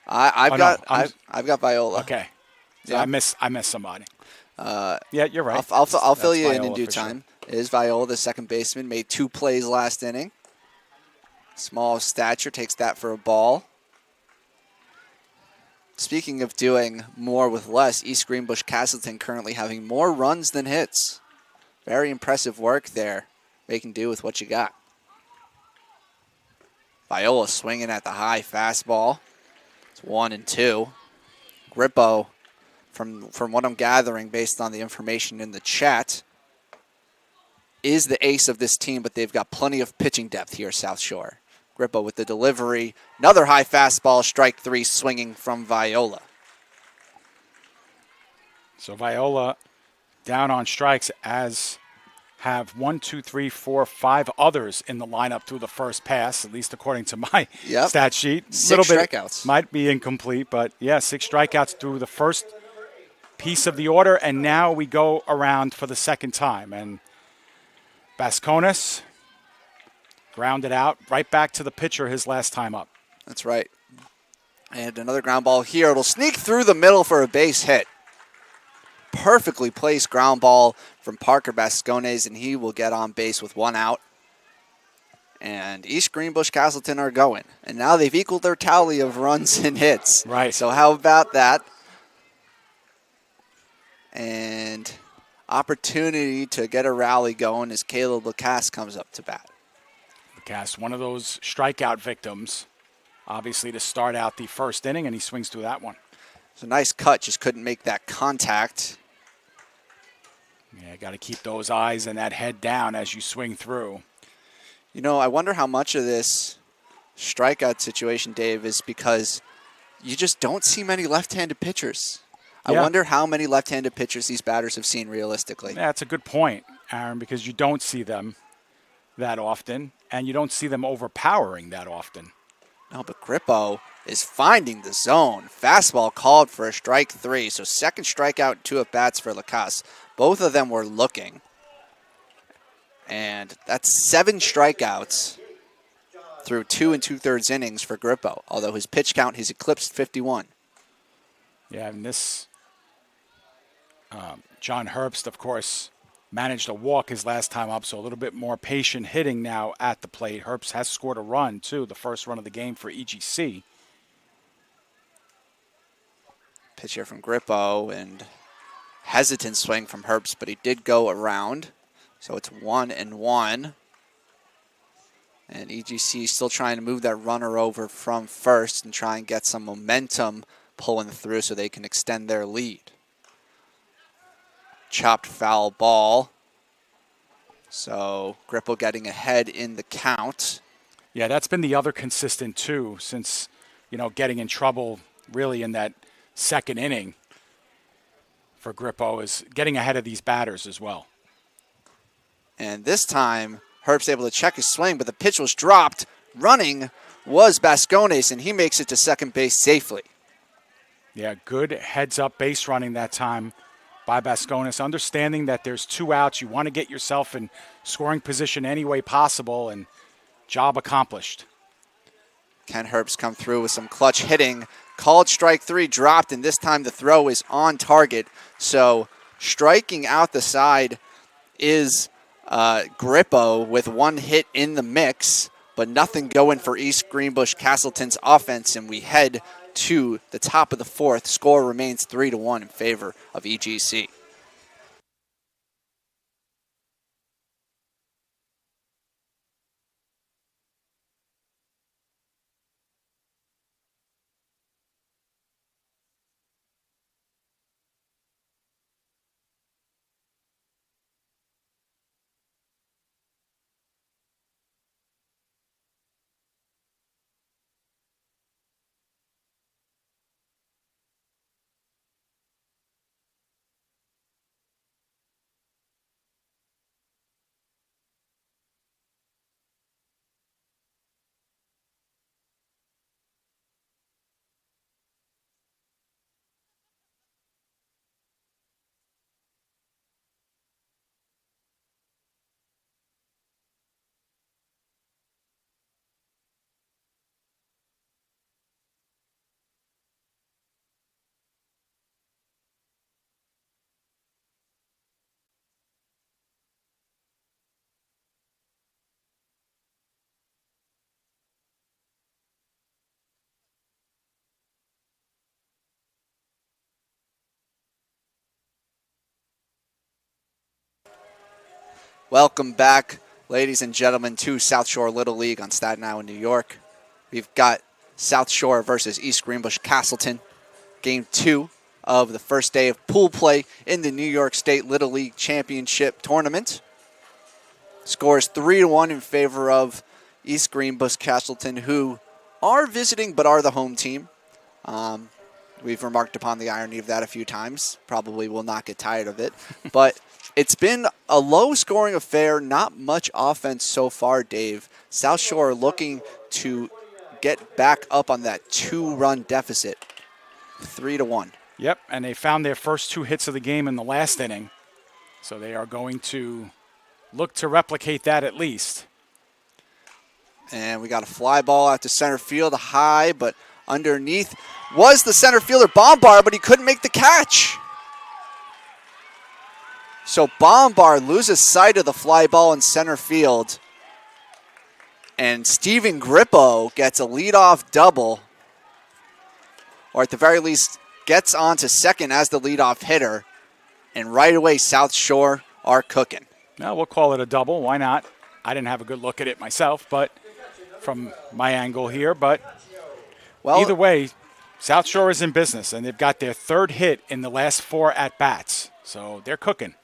I've got Viola. Okay, so yeah. I missed somebody. Yeah, you're right. I'll fill you Viola in due time. Sure. It is Viola, the second baseman, made 2 plays last inning. Small stature, takes that for a ball. Speaking of doing more with less, East Greenbush-Castleton currently having more runs than hits. Very impressive work there, making do with what you got. Viola swinging at the high fastball. It's 1-2. Grippo, from what I'm gathering based on the information in the chat, is the ace of this team, but they've got plenty of pitching depth here, South Shore. Grippo with the delivery. Another high fastball, strike 3, swinging from Viola. So Viola down on strikes, as have 1, 2, 3, 4, 5 others in the lineup through the first pass, at least according to my stat sheet. 6 strikeouts. Might be incomplete, but yeah, 6 strikeouts through the first piece of the order, and now we go around for the second time. And Basconis grounded out right back to the pitcher his last time up. That's right. And another ground ball here. It'll sneak through the middle for a base hit. Perfectly placed ground ball from Parker Bascones, and he will get on base with 1 out. And East Greenbush-Castleton are going. And now they've equaled their tally of runs and hits. Right. So how about that? And opportunity to get a rally going as Caleb Lacasse comes up to bat. Lacasse, one of those strikeout victims, obviously, to start out the first inning, and he swings through that one. It's a nice cut, just couldn't make that contact. Yeah, got to keep those eyes and that head down as you swing through. I wonder how much of this strikeout situation, Dave, is because you just don't see many left-handed pitchers. I wonder how many left-handed pitchers these batters have seen realistically. Yeah, that's a good point, Aaron, because you don't see them that often, and you don't see them overpowering that often. No, but Grippo is finding the zone. Fastball called for a strike 3, so second strikeout, 2 at-bats for Lacasse. Both of them were looking. And that's 7 strikeouts through 2 2/3 innings for Grippo, although his pitch count has eclipsed 51. Yeah, and this John Herbst, of course, managed a walk his last time up, so a little bit more patient hitting now at the plate. Herbst has scored a run, too, the first run of the game for EGC. Pitch here from Grippo, and hesitant swing from Herbst, but he did go around. So it's 1-1. And EGC still trying to move that runner over from first and try and get some momentum pulling through so they can extend their lead. Chopped foul ball. So Grippo getting ahead in the count. Yeah, that's been the other consistent, too, since, getting in trouble really in that second inning. for Grippo is getting ahead of these batters as well. And this time, Herb's able to check his swing, but the pitch was dropped. Running was Bascones, and he makes it to second base safely. Yeah, good heads-up base running that time by Bascones, understanding that there's 2 outs. You want to get yourself in scoring position any way possible, and job accomplished. Ken Herbst come through with some clutch hitting. Called strike 3, dropped, and this time the throw is on target. So striking out the side is Grippo with 1 hit in the mix, but nothing going for East Greenbush-Castleton's offense, and we head to the top of the 4th. Score remains 3-1 in favor of EGC. Welcome back, ladies and gentlemen, to South Shore Little League on Staten Island, New York. We've got South Shore versus East Greenbush-Castleton, Game 2 of the first day of pool play in the New York State Little League Championship Tournament. Scores 3-1 in favor of East Greenbush-Castleton, who are visiting but are the home team. We've remarked upon the irony of that a few times. Probably will not get tired of it. But it's been a low-scoring affair, not much offense so far, Dave. South Shore looking to get back up on that 2-run deficit, 3-1. Yep, and they found their first 2 hits of the game in the last inning. So they are going to look to replicate that at least. And we got a fly ball out to center field, high, but underneath was the center fielder Bombar, but he couldn't make the catch. So Bombar loses sight of the fly ball in center field. And Steven Grippo gets a leadoff double, or at the very least gets on to second as the leadoff hitter. And right away, South Shore are cooking. Now we'll call it a double. Why not? I didn't have a good look at it myself, but from my angle here. But well, either way, South Shore is in business, and they've got their 3rd hit in the last 4 at-bats. So they're cooking.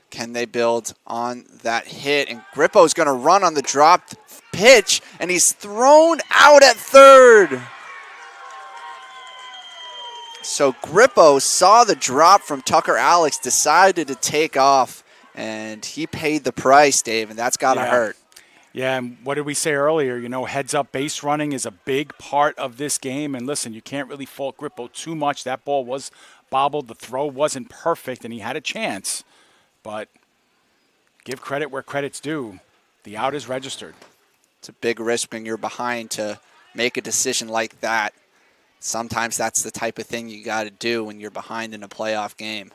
Can they build on that hit? And Grippo's going to run on the dropped pitch, and he's thrown out at third. So Grippo saw the drop from Tucker Alex, decided to take off, and he paid the price, Dave, and that's got to hurt. Yeah, and what did we say earlier? You know, heads-up base running is a big part of this game. And listen, you can't really fault Grippo too much. That ball was bobbled. The throw wasn't perfect, and he had a chance. But give credit where credit's due. The out is registered. It's a big risk when you're behind to make a decision like that. Sometimes that's the type of thing you got to do when you're behind in a playoff game.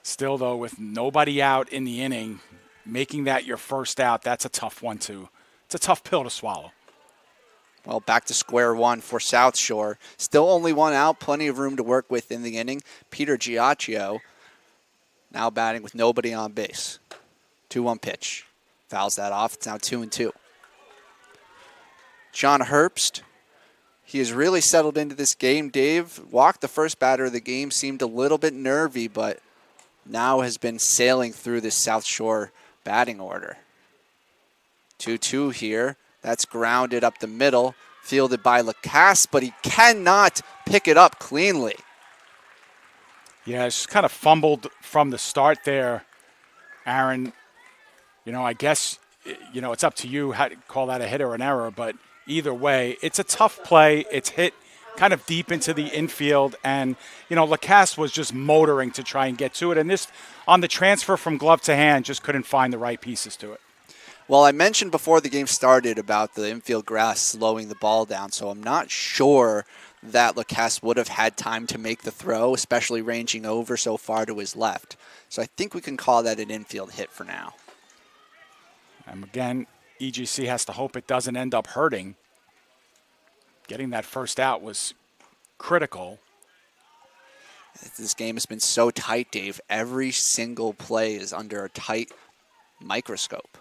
Still, though, with nobody out in the inning, making that your first out, that's a tough one, too. It's a tough pill to swallow. Well, back to square one for South Shore. Still only 1 out, plenty of room to work with in the inning. Peter Giacchio now batting with nobody on base. 2-1 pitch. Fouls that off. It's now 2-2. John Herbst, he has really settled into this game. Dave walked the first batter of the game, seemed a little bit nervy, but now has been sailing through this South Shore batting order. 2-2 here. That's grounded up the middle, fielded by Lacasse, but he cannot pick it up cleanly. Yeah, it's just kind of fumbled from the start there, Aaron. I guess, it's up to you how to call that a hit or an error, but either way, it's a tough play. It's hit kind of deep into the infield, and, Lacasse was just motoring to try and get to it, and this, on the transfer from glove to hand, just couldn't find the right pieces to it. Well, I mentioned before the game started about the infield grass slowing the ball down, so I'm not sure that Lacasse would have had time to make the throw, especially ranging over so far to his left. So I think we can call that an infield hit for now. And again, EGC has to hope it doesn't end up hurting. Getting that first out was critical. This game has been so tight, Dave. Every single play is under a tight microscope.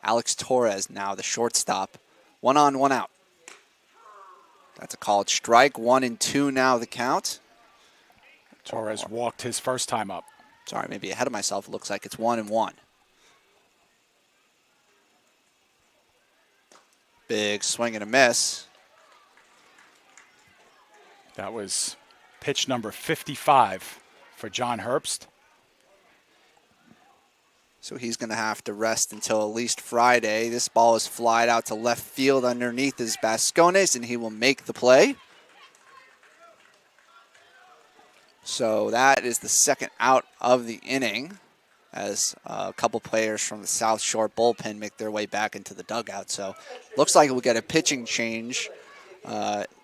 Alex Torres now the shortstop. 1 on, 1 out. That's a called strike. 1-2 now the count. Torres walked his first time up. Sorry, maybe ahead of myself. It looks like it's 1-1. Big swing and a miss. That was pitch number 55 for John Herbst. So he's going to have to rest until at least Friday. This ball is flied out to left field underneath his Bascones, and he will make the play. So that is the second out of the inning as a couple players from the South Shore bullpen make their way back into the dugout. So looks like we'll get a pitching change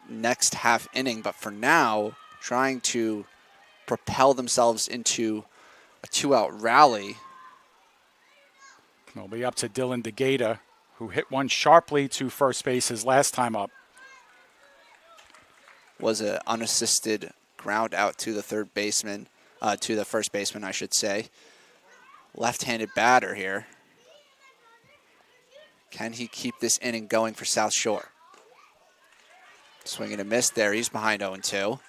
next half inning. But for now, trying to propel themselves into a 2-out rally. It'll be up to Dylan DeGata, who hit one sharply to first base his last time up. Was an unassisted ground out to the third baseman, to the first baseman, I should say. Left-handed batter here. Can he keep this inning going for South Shore? Swing and a miss there. He's behind 0-2.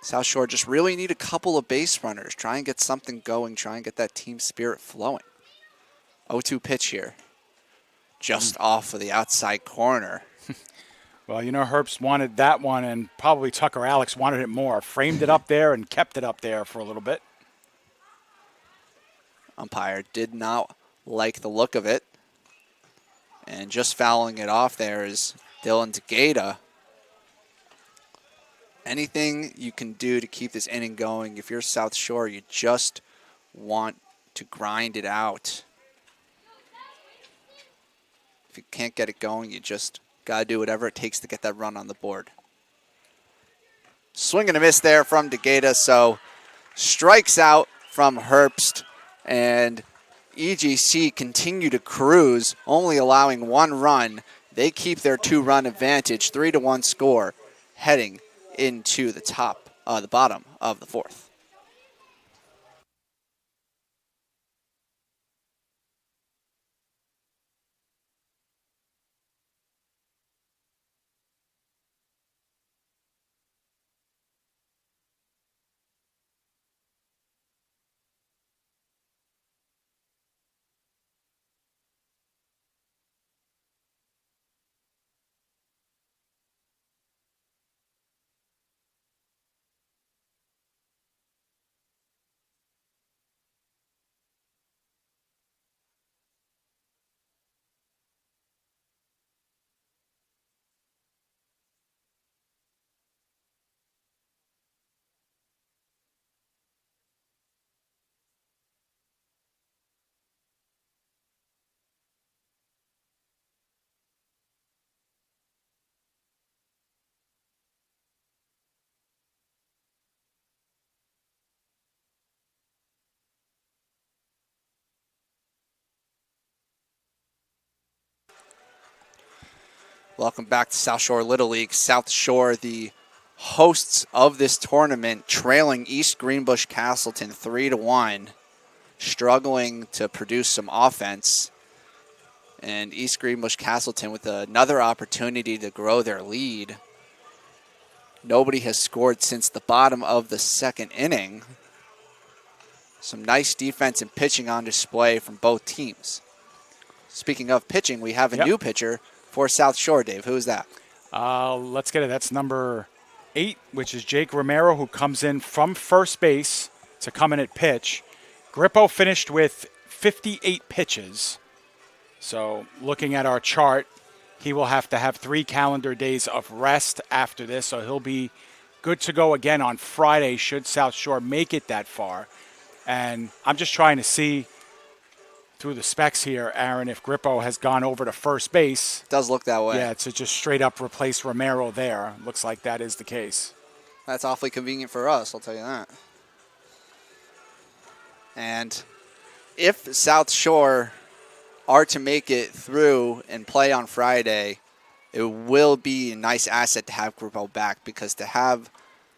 South Shore just really need a couple of base runners. Try and get something going. Try and get that team spirit flowing. 0-2 pitch here. Just off of the outside corner. Well, Herbst wanted that one, and probably Tucker Alex wanted it more. Framed it up there and kept it up there for a little bit. Umpire did not like the look of it. And just fouling it off there is Dylan DeGata. Anything you can do to keep this inning going. If you're South Shore, you just want to grind it out. If you can't get it going, you just got to do whatever it takes to get that run on the board. Swing and a miss there from DeGata, so strikes out from Herbst, and EGC continue to cruise, only allowing 1 run. They keep their 2-run advantage, 3-1 score, heading into the bottom of the 4th. Welcome back to South Shore Little League. South Shore, the hosts of this tournament, trailing East Greenbush-Castleton 3-1, struggling to produce some offense. And East Greenbush-Castleton with another opportunity to grow their lead. Nobody has scored since the bottom of the 2nd inning. Some nice defense and pitching on display from both teams. Speaking of pitching, we have a new pitcher for South Shore, Dave. Who is that? Let's get it. That's number 8, which is Jake Romero, who comes in from first base to come in at pitch. Grippo finished with 58 pitches. So looking at our chart, he will have to have 3 calendar days of rest after this. So he'll be good to go again on Friday should South Shore make it that far. And I'm just trying to see through the specs here, Aaron, if Grippo has gone over to first base. Does look that way. Yeah, to just straight up replace Romero there. Looks like that is the case. That's awfully convenient for us, I'll tell you that. And if South Shore are to make it through and play on Friday, it will be a nice asset to have Grippo back, because to have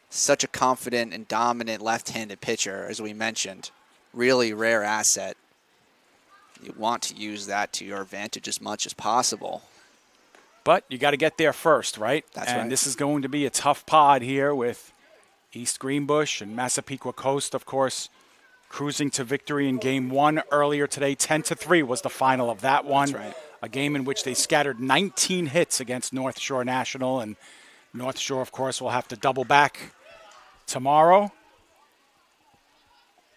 such a confident and dominant left-handed pitcher, as we mentioned, really rare asset. You want to use that to your advantage as much as possible. But you got to get there first, right? That's and right. This is going to be a tough pod here with East Greenbush and Massapequa Coast, of course, cruising to victory in Game 1 earlier today. 10-3 was the final of that one. That's right. A game in which they scattered 19 hits against North Shore National. And North Shore, of course, will have to double back tomorrow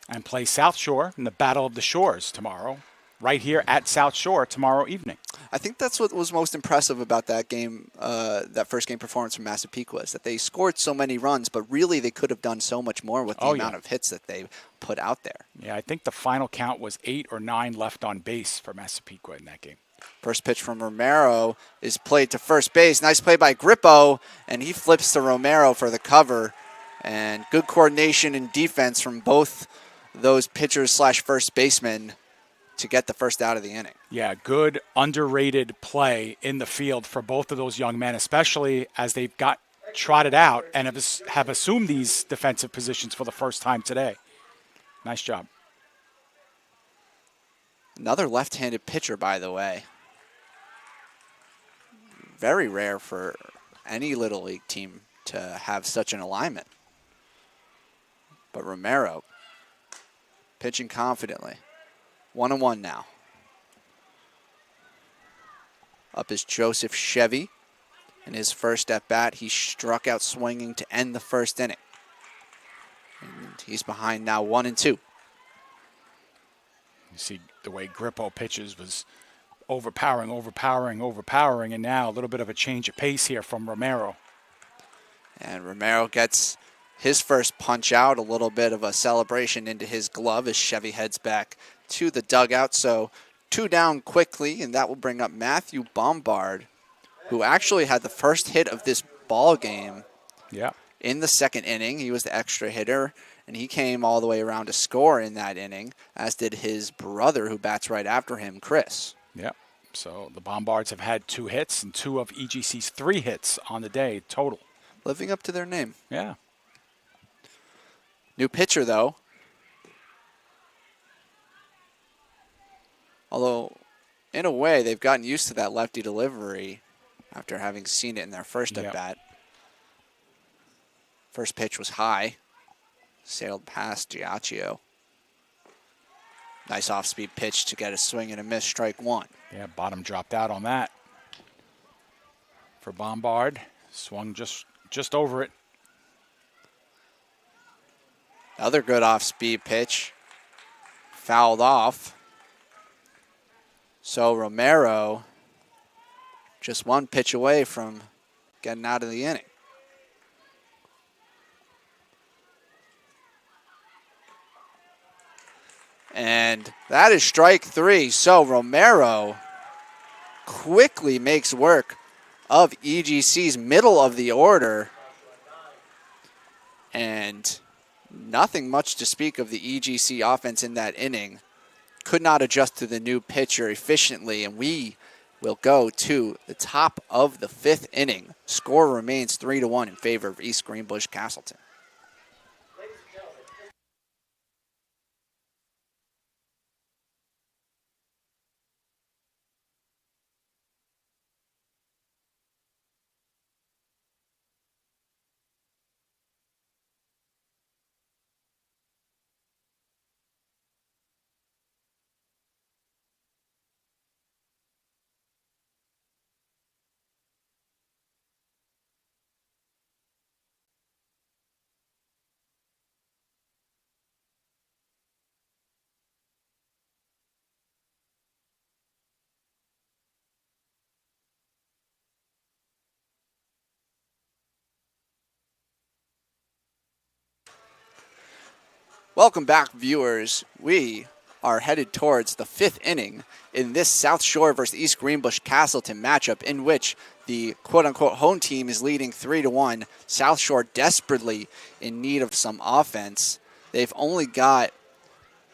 and play South Shore in the Battle of the Shores tomorrow, right here at South Shore tomorrow evening. I think that's what was most impressive about that game, that first game performance from Massapequa, is that they scored so many runs, but really they could have done so much more with the amount of hits that they put out there. Yeah, I think the final count was 8 or 9 left on base for Massapequa in that game. First pitch from Romero is played to first base. Nice play by Grippo, and he flips to Romero for the cover. And good coordination and defense from both those pitchers slash first basemen to get the first out of the inning. Yeah, good underrated play in the field for both of those young men, especially as they've got trotted out and have assumed these defensive positions for the first time today. Nice job. Another left-handed pitcher, by the way. Very rare for any Little League team to have such an alignment. But Romero pitching confidently. 1-1 now. Up is Joseph Chevy. In his first at-bat, he struck out swinging to end the first inning. And he's behind now 1-2. You see the way Grippo pitches was overpowering, and now a little bit of a change of pace here from Romero. And Romero gets his first punch out, a little bit of a celebration into his glove as Chevy heads back to the dugout. So 2 down quickly, and that will bring up Matthew Bombard, who actually had the first hit of this ball game in the second inning. He was the extra hitter, and he came all the way around to score in that inning, as did his brother, who bats right after him, Chris. Yeah. So the Bombards have had 2 hits and 2 of EGC's 3 hits on the day total. Living up to their name. Yeah. New pitcher, though. Although, in a way, they've gotten used to that lefty delivery after having seen it in their first at-bat. First pitch was high. Sailed past Giacchio. Nice off-speed pitch to get a swing and a miss, strike 1. Yeah, bottom dropped out on that. For Bombard, swung just over it. Another good off-speed pitch. Fouled off. So Romero just 1 pitch away from getting out of the inning. And that is strike 3. So Romero quickly makes work of EGC's middle of the order. And nothing much to speak of the EGC offense in that inning. Could not adjust to the new pitcher efficiently, and we will go to the top of the 5th inning. Score remains 3-1 in favor of East Greenbush-Castleton. Welcome back, viewers. We are headed towards the 5th inning in this South Shore versus East Greenbush-Castleton matchup, in which the quote-unquote home team is leading 3-1. South Shore desperately in need of some offense. They've only got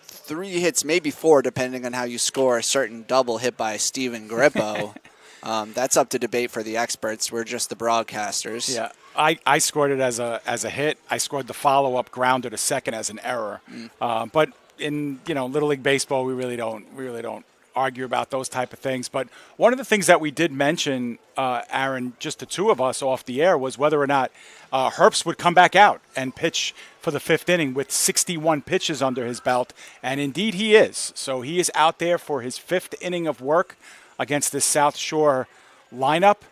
3 hits, maybe 4, depending on how you score a certain double hit by Steven Grippo. That's up to debate for the experts. We're just the broadcasters. Yeah, I scored it as a hit. I scored the follow-up grounder to second as an error. But in Little League baseball, we really don't argue about those type of things. But one of the things that we did mention, Aaron, just the two of us off the air, was whether or not Herbst would come back out and pitch for the 5th inning with 61 pitches under his belt, and indeed he is. So he is out there for his 5th inning of work against this South Shore lineup.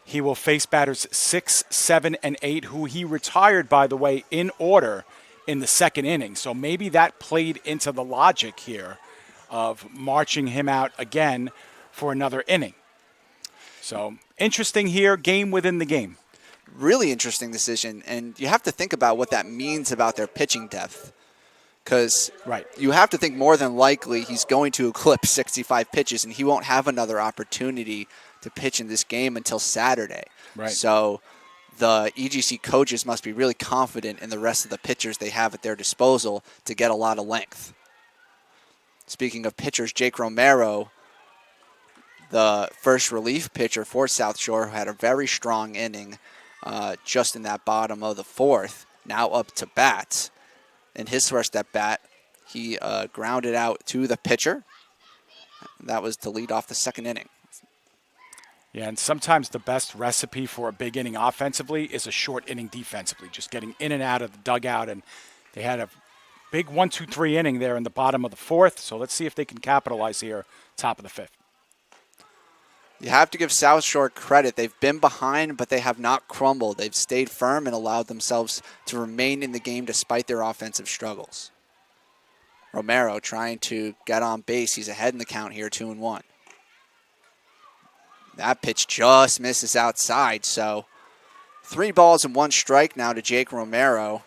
He will face batters 6, 7, and 8, who he retired, by the way, in order in the 2nd inning. So maybe that played into the logic here of marching him out again for another inning. So interesting here, game within the game. Really interesting decision, and you have to think about what that means about their pitching depth. Because you have to think more than likely he's going to eclipse 65 pitches, and he won't have another opportunity to pitch in this game until Saturday. Right. So the EGC coaches must be really confident in the rest of the pitchers they have at their disposal to get a lot of length. Speaking of pitchers, Jake Romero, the first relief pitcher for South Shore, who had a very strong inning just in that bottom of the 4th, now up to bat. In his first at bat, he grounded out to the pitcher. That was to lead off the 2nd inning. Yeah, and sometimes the best recipe for a big inning offensively is a short inning defensively, just getting in and out of the dugout. And they had a big 1-2-3 inning there in the bottom of the 4th. So let's see if they can capitalize here, top of the 5th. You have to give South Shore credit. They've been behind, but they have not crumbled. They've stayed firm and allowed themselves to remain in the game despite their offensive struggles. Romero trying to get on base. He's ahead in the count here, 2-1. That pitch just misses outside, so 3 balls and 1 strike now to Jake Romero,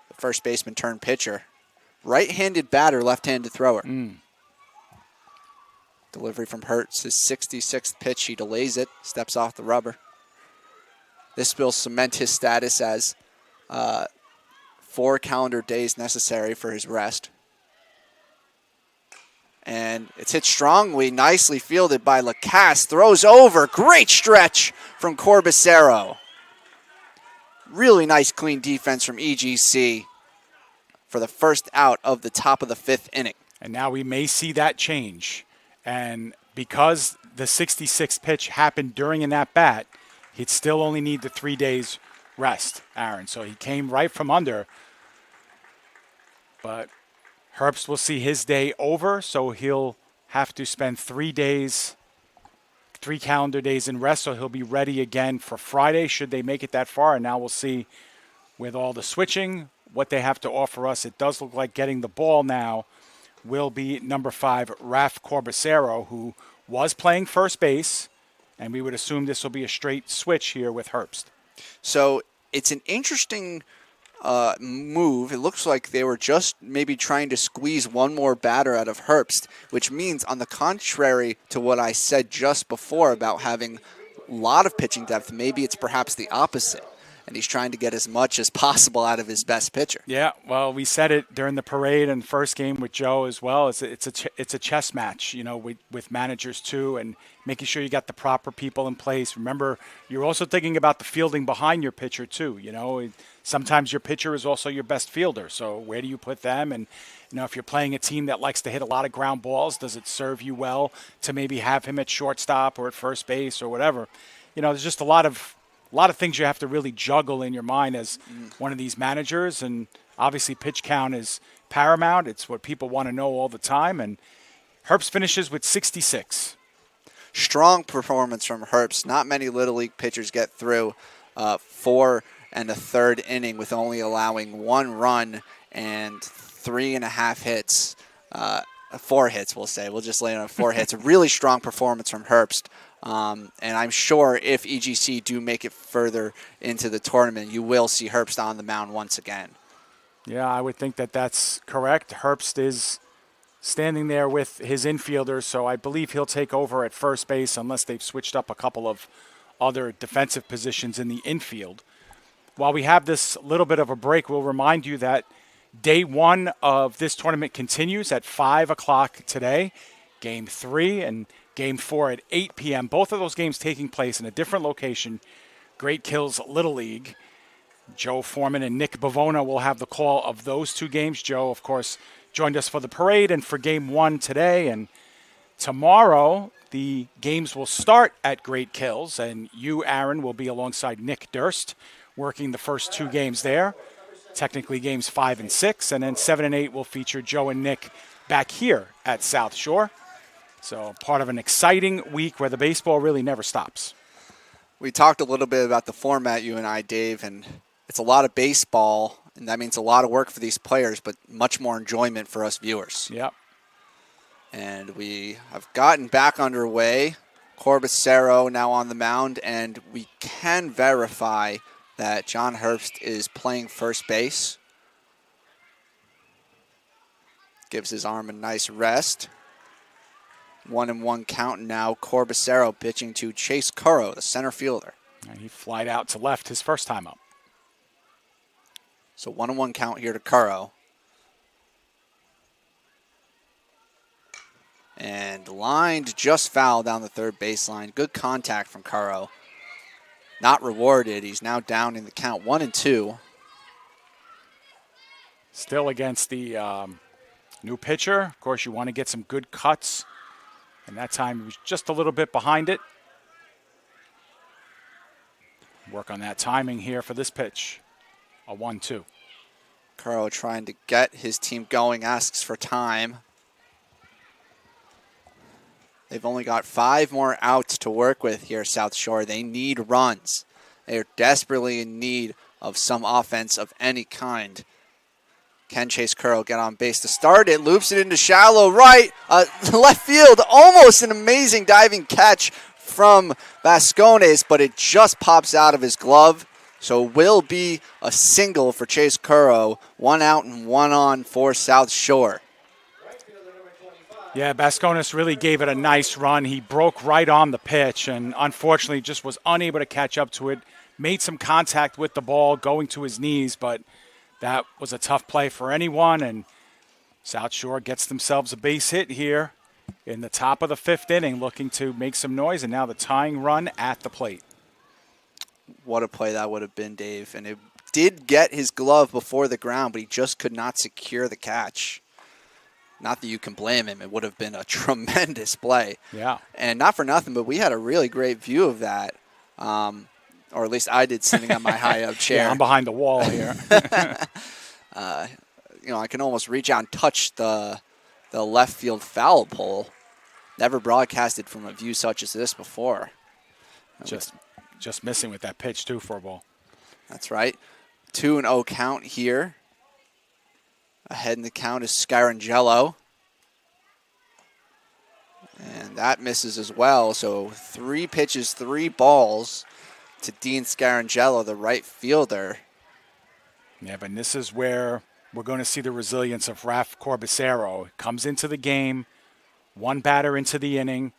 the first baseman turned pitcher. Right-handed batter, left-handed thrower. Delivery from Hertz, his 66th pitch. He delays it, steps off the rubber. This will cement his status as 4 calendar days necessary for his rest. And it's hit strongly, nicely fielded by Lacasse. Throws over, great stretch from Corbacero. Really nice, clean defense from EGC for the first out of the top of the 5th inning. And now we may see that change. And because the 66th pitch happened during an at-bat, he'd still only need the 3 days rest, Aaron. So he came right from under. But Herbst will see his day over, so he'll have to spend 3 days, 3 calendar days in rest, so he'll be ready again for Friday should they make it that far. And now we'll see with all the switching what they have to offer us. It does look like getting the ball now will be number 5, Raf Corbacero, who was playing first base, and we would assume this will be a straight switch here with Herbst. So it's an interesting move. It looks like they were just maybe trying to squeeze one more batter out of Herbst, which means, on the contrary to what I said just before about having a lot of pitching depth, maybe it's perhaps the opposite. And he's trying to get as much as possible out of his best pitcher. Yeah, well, we said it during the parade and first game with Joe as well. It's a chess match, with managers too, and making sure you got the proper people in place. Remember, you're also thinking about the fielding behind your pitcher too. Sometimes your pitcher is also your best fielder. So where do you put them? And if you're playing a team that likes to hit a lot of ground balls, does it serve you well to maybe have him at shortstop or at first base or whatever? There's just a lot of things you have to really juggle in your mind as one of these managers. And obviously pitch count is paramount. It's what people want to know all the time. And Herbst finishes with 66. Strong performance from Herbst. Not many Little League pitchers get through 4 1/3 inning with only allowing 1 run and 3.5 hits. 4 hits, we'll say. We'll just lay on 4 hits. A really strong performance from Herbst. And I'm sure if EGC do make it further into the tournament, you will see Herbst on the mound once again. Yeah, I would think that that's correct. Herbst is standing there with his infielders, so I believe he'll take over at first base unless they've switched up a couple of other defensive positions in the infield. While we have this little bit of a break, we'll remind you that day one of this tournament continues at 5 o'clock today. Game 3 and Game 4 at 8 p.m. Both of those games taking place in a different location, Great Kills Little League. Joe Foreman and Nick Bavona will have the call of those two games. Joe, of course, joined us for the parade and for Game 1 today. And tomorrow, the games will start at Great Kills, and you, Aaron, will be alongside Nick Durst, working the first two games there. Technically games 5 and 6, and then 7 and 8 will feature Joe and Nick back here at South Shore. So part of an exciting week where the baseball really never stops. We talked a little bit about the format, you and I, Dave, and it's a lot of baseball, and that means a lot of work for these players, but much more enjoyment for us viewers. Yep. And we have gotten back underway. Corbicero now on the mound, and we can verify that John Herbst is playing first base. Gives his arm a nice rest. 1-1 count now. Corbicero pitching to Chase Currow, the center fielder. And he flied out to left his first time up. So 1-1 count here to Currow. And lined just foul down the third baseline. Good contact from Currow. Not rewarded. He's now down in the count 1-2. Still against the new pitcher. Of course, you want to get some good cuts. And that time he was just a little bit behind it. Work on that timing here for this pitch. A 1-2. Currow trying to get his team going, asks for time. They've only got 5 more outs to work with here, South Shore. They need runs. They are desperately in need of some offense of any kind. Can Chase Currow get on base to start it? Loops it into shallow right. Left field, almost an amazing diving catch from Vascones, but it just pops out of his glove. So will be a single for Chase Currow. 1 out and 1 on for South Shore. Yeah, Vascones really gave it a nice run. He broke right on the pitch and unfortunately just was unable to catch up to it. Made some contact with the ball going to his knees, but that was a tough play for anyone, and South Shore gets themselves a base hit here in the top of the 5th inning, looking to make some noise, and now the tying run at the plate. What a play that would have been, Dave. And it did get his glove before the ground, but he just could not secure the catch. Not that you can blame him. It would have been a tremendous play. Yeah. And not for nothing, but we had a really great view of that. Or at least I did, sitting on my high-up chair. Yeah, I'm behind the wall here. I can almost reach out and touch the left field foul pole. Never broadcasted from a view such as this before. Just missing with that pitch, too, for a ball. That's right. 2-0 count here. Ahead in the count is Scarangelo. And that misses as well. So 3 pitches, 3 balls to Dean Scarangelo, the right fielder. Yeah, but this is where we're going to see the resilience of Raf Corbicero. Comes into the game, 1 batter into the inning.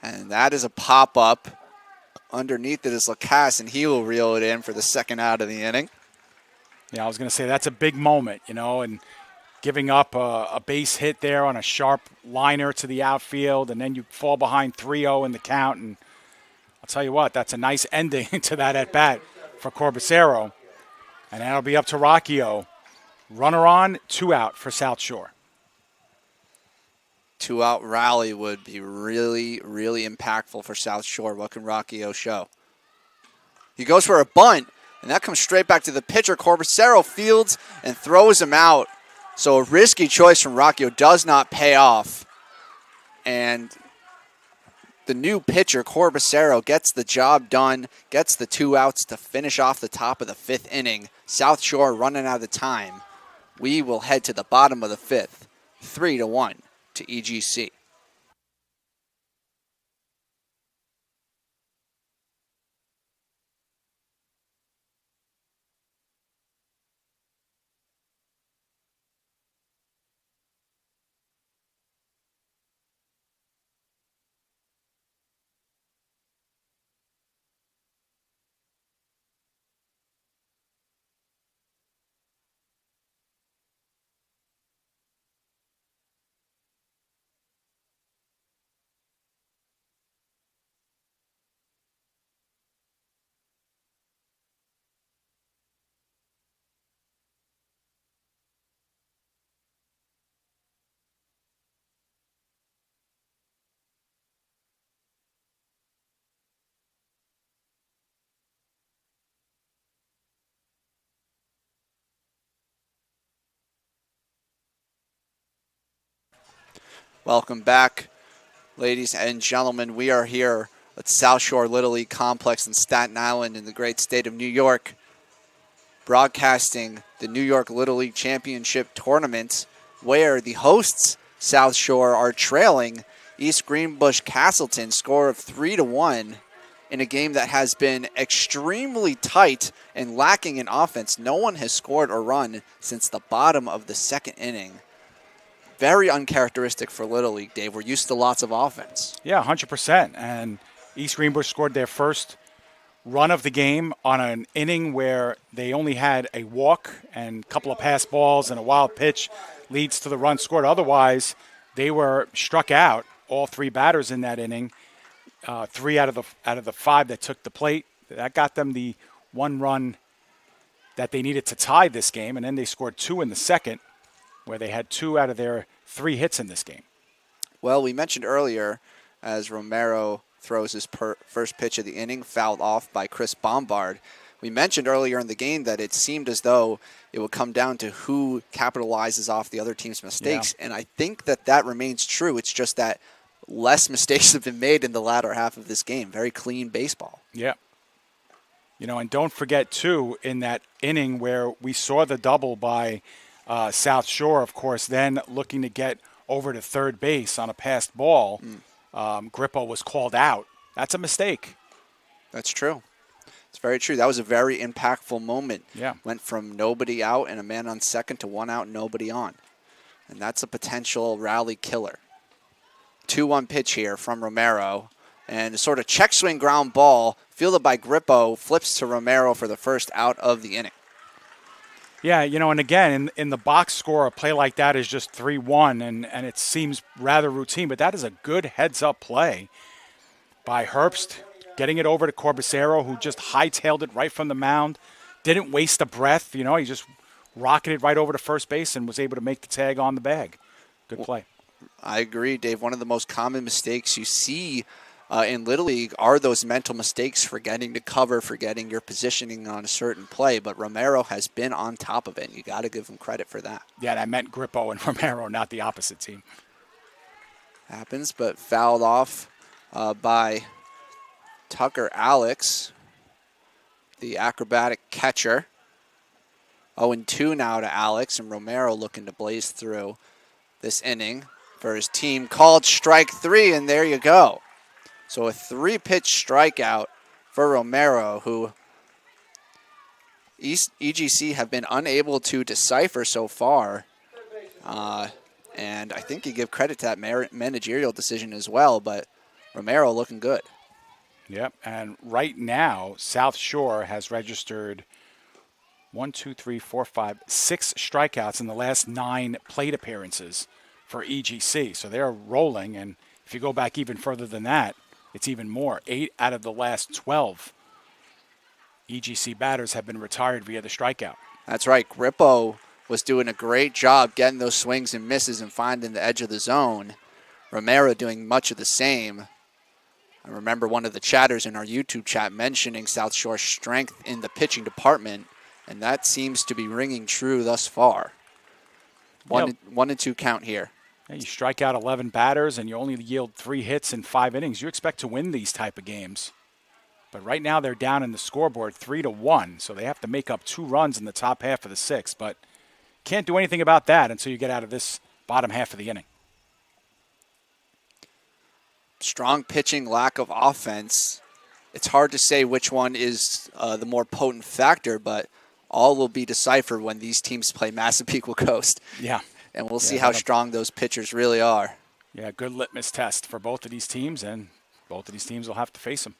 And that is a pop-up. Underneath it is Lacasse, and he will reel it in for the 2nd out of the inning. Yeah, I was going to say that's a big moment, and giving up a base hit there on a sharp liner to the outfield, and then you fall behind 3-0 in the count. And I'll tell you what, that's a nice ending to that at-bat for Corbicero. And that'll be up to Rocchio. Runner on, 2 out for South Shore. 2-out rally would be really, really impactful for South Shore. What can Rocchio show? He goes for a bunt, and that comes straight back to the pitcher. Corbicero fields and throws him out. So a risky choice from Rocchio does not pay off. And the new pitcher, Corbicero, gets the job done, gets the 2 outs to finish off the top of the 5th inning. South Shore running out of time. We will head to the bottom of the 5th, 3-1 to EGC. Welcome back, ladies and gentlemen. We are here at South Shore Little League Complex in Staten Island in the great state of New York, broadcasting the New York Little League Championship Tournament, where the hosts, South Shore, are trailing East Greenbush-Castleton score of 3-1 in a game that has been extremely tight and lacking in offense. No one has scored or run since the bottom of the second inning. Very uncharacteristic for Little League, Dave. We're used to lots of offense. Yeah, 100%. And East Greenbush scored their first run of the game on an inning where they only had a walk and a couple of pass balls and a wild pitch leads to the run scored. Otherwise, they were struck out, all three batters in that inning. 3 out of the 5 that took the plate. That got them the one run that they needed to tie this game, and then they scored 2 in the second, where they had 2 out of their 3 hits in this game. Well, we mentioned earlier, as Romero throws his first pitch of the inning, fouled off by Chris Bombard. We mentioned earlier in the game that it seemed as though it would come down to who capitalizes off the other team's mistakes, and I think that remains true. It's just that less mistakes have been made in the latter half of this game. Very clean baseball. Yeah. And don't forget, too, in that inning where we saw the double by South Shore, of course, then looking to get over to third base on a passed ball, Grippo was called out. That's a mistake. That's true. It's very true. That was a very impactful moment. Yeah. Went from nobody out and a man on second to 1 out, nobody on. And that's a potential rally killer. 2-1 pitch here from Romero. And a sort of check swing ground ball, fielded by Grippo, flips to Romero for the first out of the inning. Yeah, and again, in the box score, a play like that is just 3-1, and it seems rather routine, but that is a good heads-up play by Herbst, getting it over to Corbacero, who just hightailed it right from the mound, didn't waste a breath, he just rocketed right over to first base and was able to make the tag on the bag. Good play. I agree, Dave. One of the most common mistakes you see in Little League are those mental mistakes, forgetting to cover, forgetting your positioning on a certain play. But Romero has been on top of it, and you got to give him credit for that. Yeah, that meant Grippo and Romero, not the opposite team. Happens, but fouled off by Tucker Alex, the acrobatic catcher. 0-2 now to Alex, and Romero looking to blaze through this inning for his team. Called strike 3, and there you go. So a 3-pitch strikeout for Romero, who EGC have been unable to decipher so far. And I think you give credit to that managerial decision as well, but Romero looking good. Yep, and right now, South Shore has registered 6 strikeouts in the last 9 plate appearances for EGC. So they're rolling, and if you go back even further than that, it's even more. 8 out of the last 12 EGC batters have been retired via the strikeout. That's right. Grippo was doing a great job getting those swings and misses and finding the edge of the zone. Romero doing much of the same. I remember one of the chatters in our YouTube chat mentioning South Shore's strength in the pitching department, and that seems to be ringing true thus far. 1-2 count here. Yeah, you strike out 11 batters and you only yield 3 hits in 5 innings. You expect to win these type of games. But right now they're down in the scoreboard 3-1, so they have to make up 2 runs in the top half of the 6th. But can't do anything about that until you get out of this bottom half of the inning. Strong pitching, lack of offense. It's hard to say which one is the more potent factor, but all will be deciphered when these teams play Massapequa Coast. Yeah. And we'll see how strong those pitchers really are. Yeah, good litmus test for both of these teams, and both of these teams will have to face them.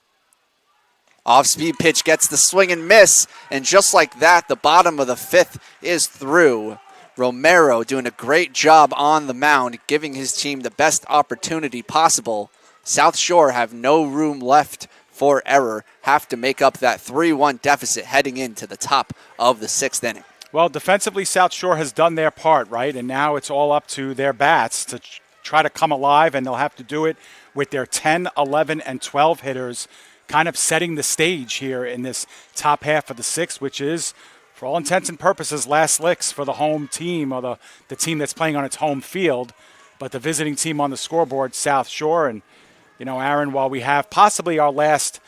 Off-speed pitch gets the swing and miss, and just like that, the bottom of the 5th is through. Romero doing a great job on the mound, giving his team the best opportunity possible. South Shore have no room left for error, have to make up that 3-1 deficit heading into the top of the 6th inning. Well, defensively, South Shore has done their part, right? And now it's all up to their bats to try to come alive, and they'll have to do it with their 10, 11, and 12 hitters kind of setting the stage here in this top half of the 6th, which is, for all intents and purposes, last licks for the home team or the team that's playing on its home field. But the visiting team on the scoreboard, South Shore. And, Aaron, while we have possibly our last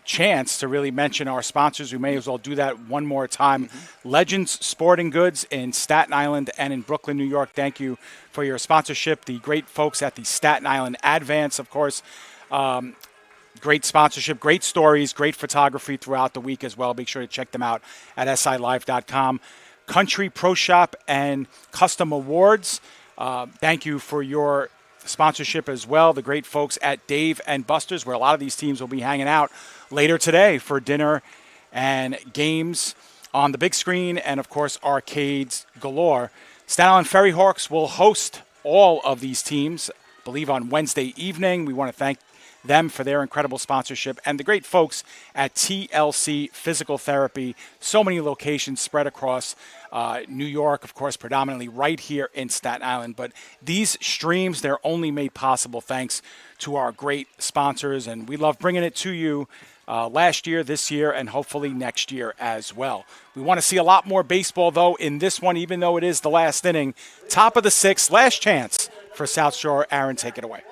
chance to really mention our sponsors, we may as well do that one more time. Legends Sporting Goods in Staten Island and in Brooklyn, New York. Thank you for your sponsorship. The great folks at the Staten Island Advance, of course. Great sponsorship, great stories, great photography throughout the week as well. Make sure to check them out at silive.com. Country Pro Shop and Custom Awards. Thank you for your sponsorship as well. The great folks at Dave and Buster's, where a lot of these teams will be hanging out later today for dinner and games on the big screen and, of course, arcades galore. Staten Island Ferry Hawks will host all of these teams, I believe, on Wednesday evening. We want to thank them for their incredible sponsorship, and the great folks at TLC Physical Therapy. So many locations spread across New York, of course, predominantly right here in Staten Island. But these streams, they're only made possible thanks to our great sponsors, and we love bringing it to you last year, this year, and hopefully next year as well. We want to see a lot more baseball, though, in this one, even though it is the last inning. Top of the sixth, last chance for South Shore. Aaron, take it away.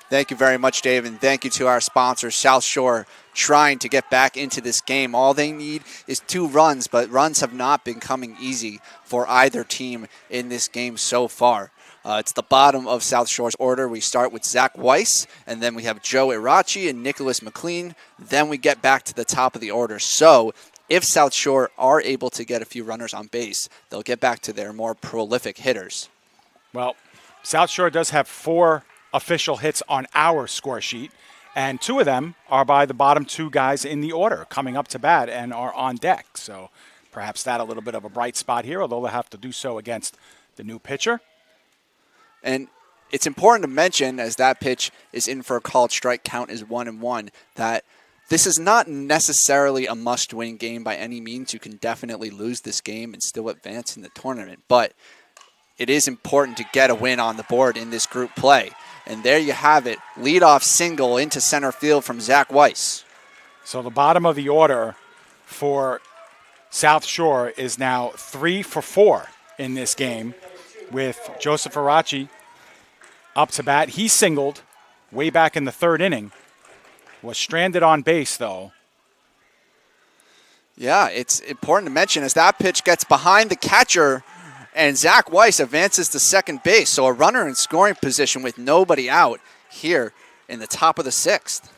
Thank you very much, Dave, and thank you to our sponsor, South Shore, trying to get back into this game. All they need is 2 runs, but runs have not been coming easy for either team in this game so far. It's the bottom of South Shore's order. We start with Zach Weiss, and then we have Joe Irachi and Nicholas McLean. Then we get back to the top of the order. So if South Shore are able to get a few runners on base, they'll get back to their more prolific hitters. Well, South Shore does have 4 official hits on our score sheet, and 2 of them are by the bottom 2 guys in the order coming up to bat and are on deck. So perhaps that a little bit of a bright spot here, although they'll have to do so against the new pitcher. And it's important to mention, as that pitch is in for a called strike, count is 1-1, that this is not necessarily a must-win game by any means. You can definitely lose this game and still advance in the tournament, but it is important to get a win on the board in this group play. And there you have it, leadoff single into center field from Zach Weiss. So the bottom of the order for South Shore is now 3 for 4 in this game, with Joseph Arachi up to bat. He singled way back in the 3rd inning, was stranded on base, though. Yeah, it's important to mention as that pitch gets behind the catcher, and Zach Weiss advances to second base. So a runner in scoring position with nobody out here in the top of the 6th.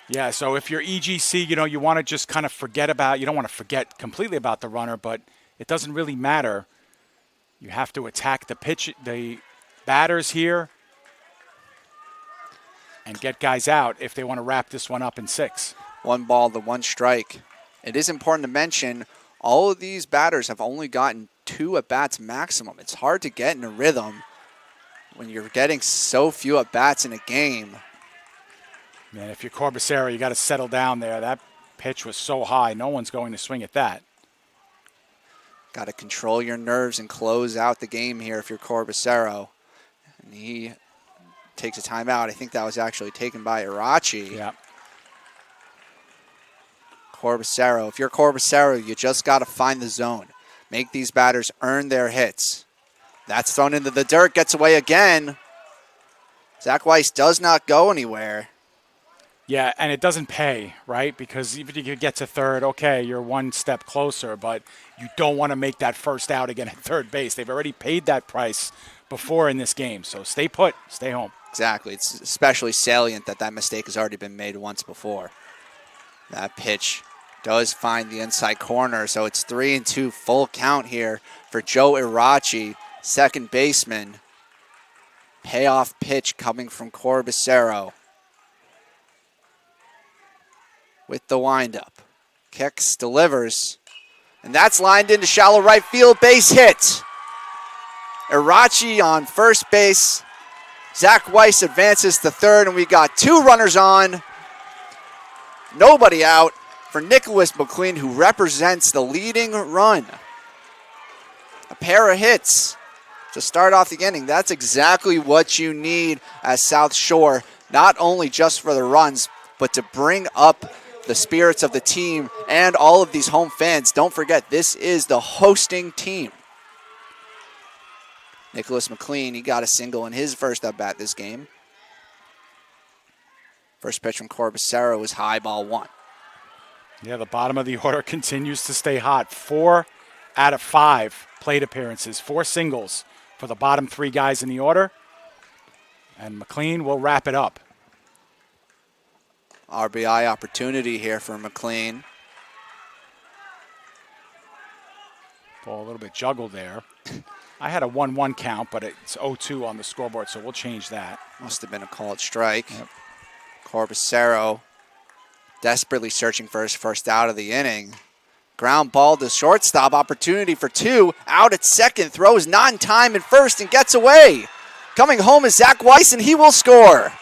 Yeah, so if you're EGC, you want to just kind of you don't want to forget completely about the runner, but it doesn't really matter. You have to attack the batters here and get guys out if they want to wrap this one up in 6. 1 ball to 1 strike. It is important to mention all of these batters have only gotten 2 at-bats maximum. It's hard to get in a rhythm when you're getting so few at-bats in a game. Man, if you're Corbacero, you got to settle down there. That pitch was so high, no one's going to swing at that. Got to control your nerves and close out the game here if you're Corbacero. And he takes a timeout. I think that was actually taken by Irachi. Yeah. Corbacero. If you're Corbacero, you just got to find the zone. Make these batters earn their hits. That's thrown into the dirt, gets away again. Zach Weiss does not go anywhere. Yeah, and it doesn't pay, right? Because even if you get to 3rd, okay, you're 1 step closer, but you don't want to make that first out again at 3rd base. They've already paid that price before in this game, so stay put, stay home. Exactly. It's especially salient that mistake has already been made once before. That pitch does find the inside corner, so it's 3-2 full count here for Joe Irachi, second baseman. Payoff pitch coming from Corbacero. With the windup. Kicks, delivers, and that's lined into shallow right field, base hit. Irachi on first base. Zach Weiss advances to 3rd, and we got 2 runners on. Nobody out for Nicholas McLean, who represents the leading run. A pair of hits to start off the inning. That's exactly what you need as South Shore, not only just for the runs, but to bring up the spirits of the team and all of these home fans. Don't forget, this is the hosting team. Nicholas McLean, he got a single in his first at-bat this game. First pitch from Corbacero was high, ball 1. Yeah, the bottom of the order continues to stay hot. 4 out of 5 plate appearances, 4 singles for the bottom 3 guys in the order. And McLean will wrap it up. RBI opportunity here for McLean. Ball a little bit juggled there. I had a 1-1 count, but it's 0-2 on the scoreboard, so we'll change that. Must have been a called strike. Yep. Corbacero desperately searching for his first out of the inning. Ground ball to shortstop, opportunity for 2. Out at second, throws not in time in first and gets away. Coming home is Zach Weiss, and he will score.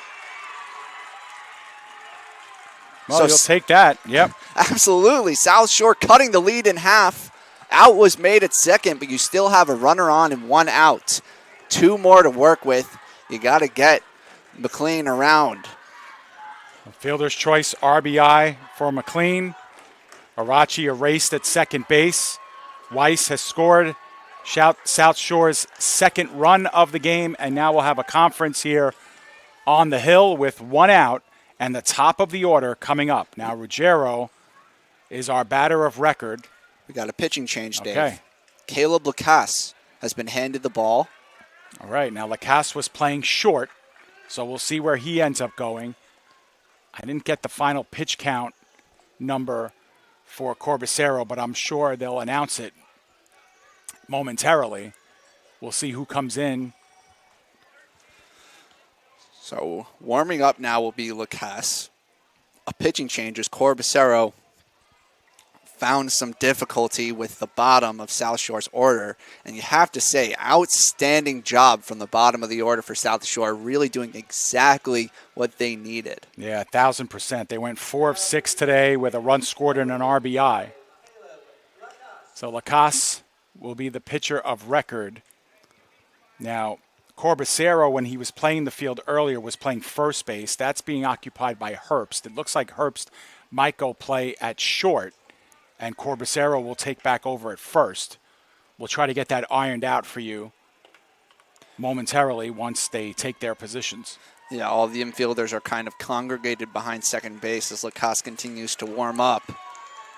Well, you'll take that. Yep. Absolutely. South Shore cutting the lead in half. Out was made at second, but you still have a runner on and 1 out. 2 more to work with. You got to get McLean around. Fielder's choice RBI for McLean. Arachi erased at second base. Weiss has scored South Shore's second run of the game, and now we'll have a conference here on the hill with 1 out and the top of the order coming up. Now Ruggiero is our batter of record. We got a pitching change, Dave. Okay. Caleb Lacasse has been handed the ball. All right, now Lacasse was playing short, so we'll see where he ends up going. I didn't get the final pitch count number for Corbacero, but I'm sure they'll announce it momentarily. We'll see who comes in. So warming up now will be Lacasse. A pitching change is Corbacero found some difficulty with the bottom of South Shore's order. And you have to say, outstanding job from the bottom of the order for South Shore, really doing exactly what they needed. Yeah, 1,000%. They went 4 of 6 today with a run scored and an RBI. So Lacasse will be the pitcher of record. Now, Corbacero, when he was playing the field earlier, was playing first base. That's being occupied by Herbst. It looks like Herbst might go play at short, and Corbacero will take back over at first. We'll try to get that ironed out for you momentarily once they take their positions. Yeah, all the infielders are kind of congregated behind second base as Lacasse continues to warm up.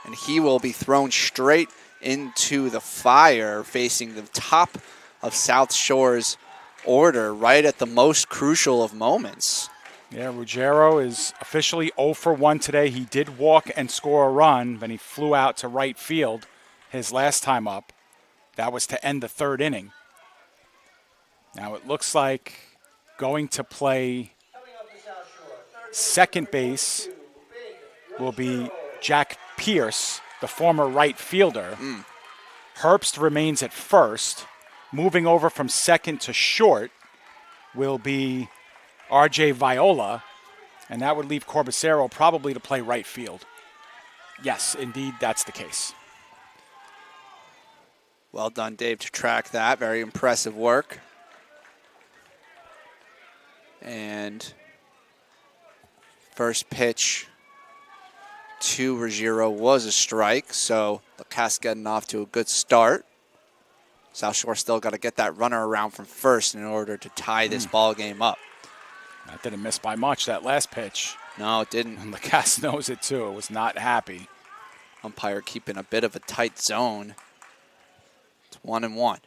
And he will be thrown straight into the fire, facing the top of South Shore's order right at the most crucial of moments. Yeah, Ruggiero is officially 0 for 1 today. He did walk and score a run, then he flew out to right field his last time up. That was to end the 3rd inning. Now it looks like going to play second base will be Jack Pierce, the former right fielder. Herbst remains at first. Moving over from second to short will be RJ Viola, and that would leave Corbacero probably to play right field. Yes, indeed, that's the case. Well done, Dave, to track that. Very impressive work. And first pitch to Ruggiero was a strike, so Lacasse getting off to a good start. South Shore still got to get that runner around from first in order to tie this ball game up. That didn't miss by much, that last pitch. No, it didn't. And Lacasse knows it too. It was not happy. Umpire keeping a bit of a tight zone. It's 1-1.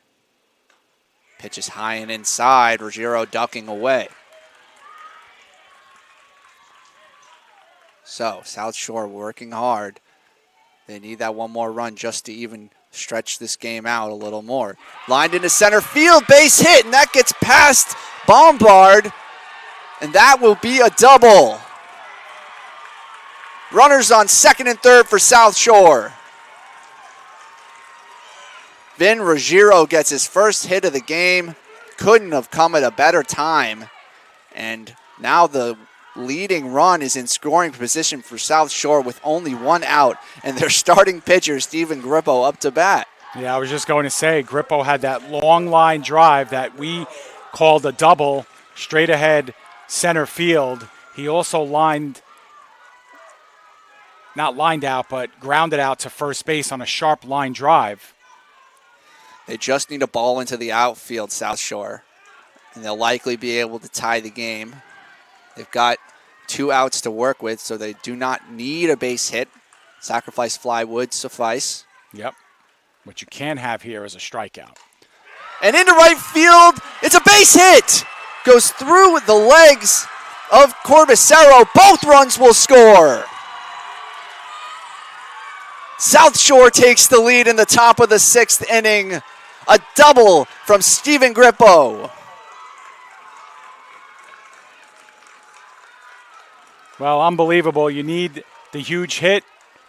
Pitch is high and inside. Ruggiero ducking away. So, South Shore working hard. They need that one more run just to even stretch this game out a little more. Lined into center field, base hit, and that gets past Bombard, and that will be a double. Runners on second and third for South Shore. Vin Ruggiero gets his first hit of the game. Couldn't have come at a better time. And now the leading run is in scoring position for South Shore with only 1 out, and their starting pitcher, Stephen Grippo, up to bat. Yeah, I was just going to say, Grippo had that long line drive that we called a double straight ahead center field. He also not lined out, but grounded out to first base on a sharp line drive. They just need a ball into the outfield, South Shore, and they'll likely be able to tie the game. They've got 2 outs to work with, so they do not need a base hit. Sacrifice fly would suffice. Yep. What you can have here is a strikeout. And into right field, it's a base hit! Goes through the legs of Corbicero. Both runs will score. South Shore takes the lead in the top of the 6th inning. A double from Stephen Grippo. Well, unbelievable. You need the huge hit,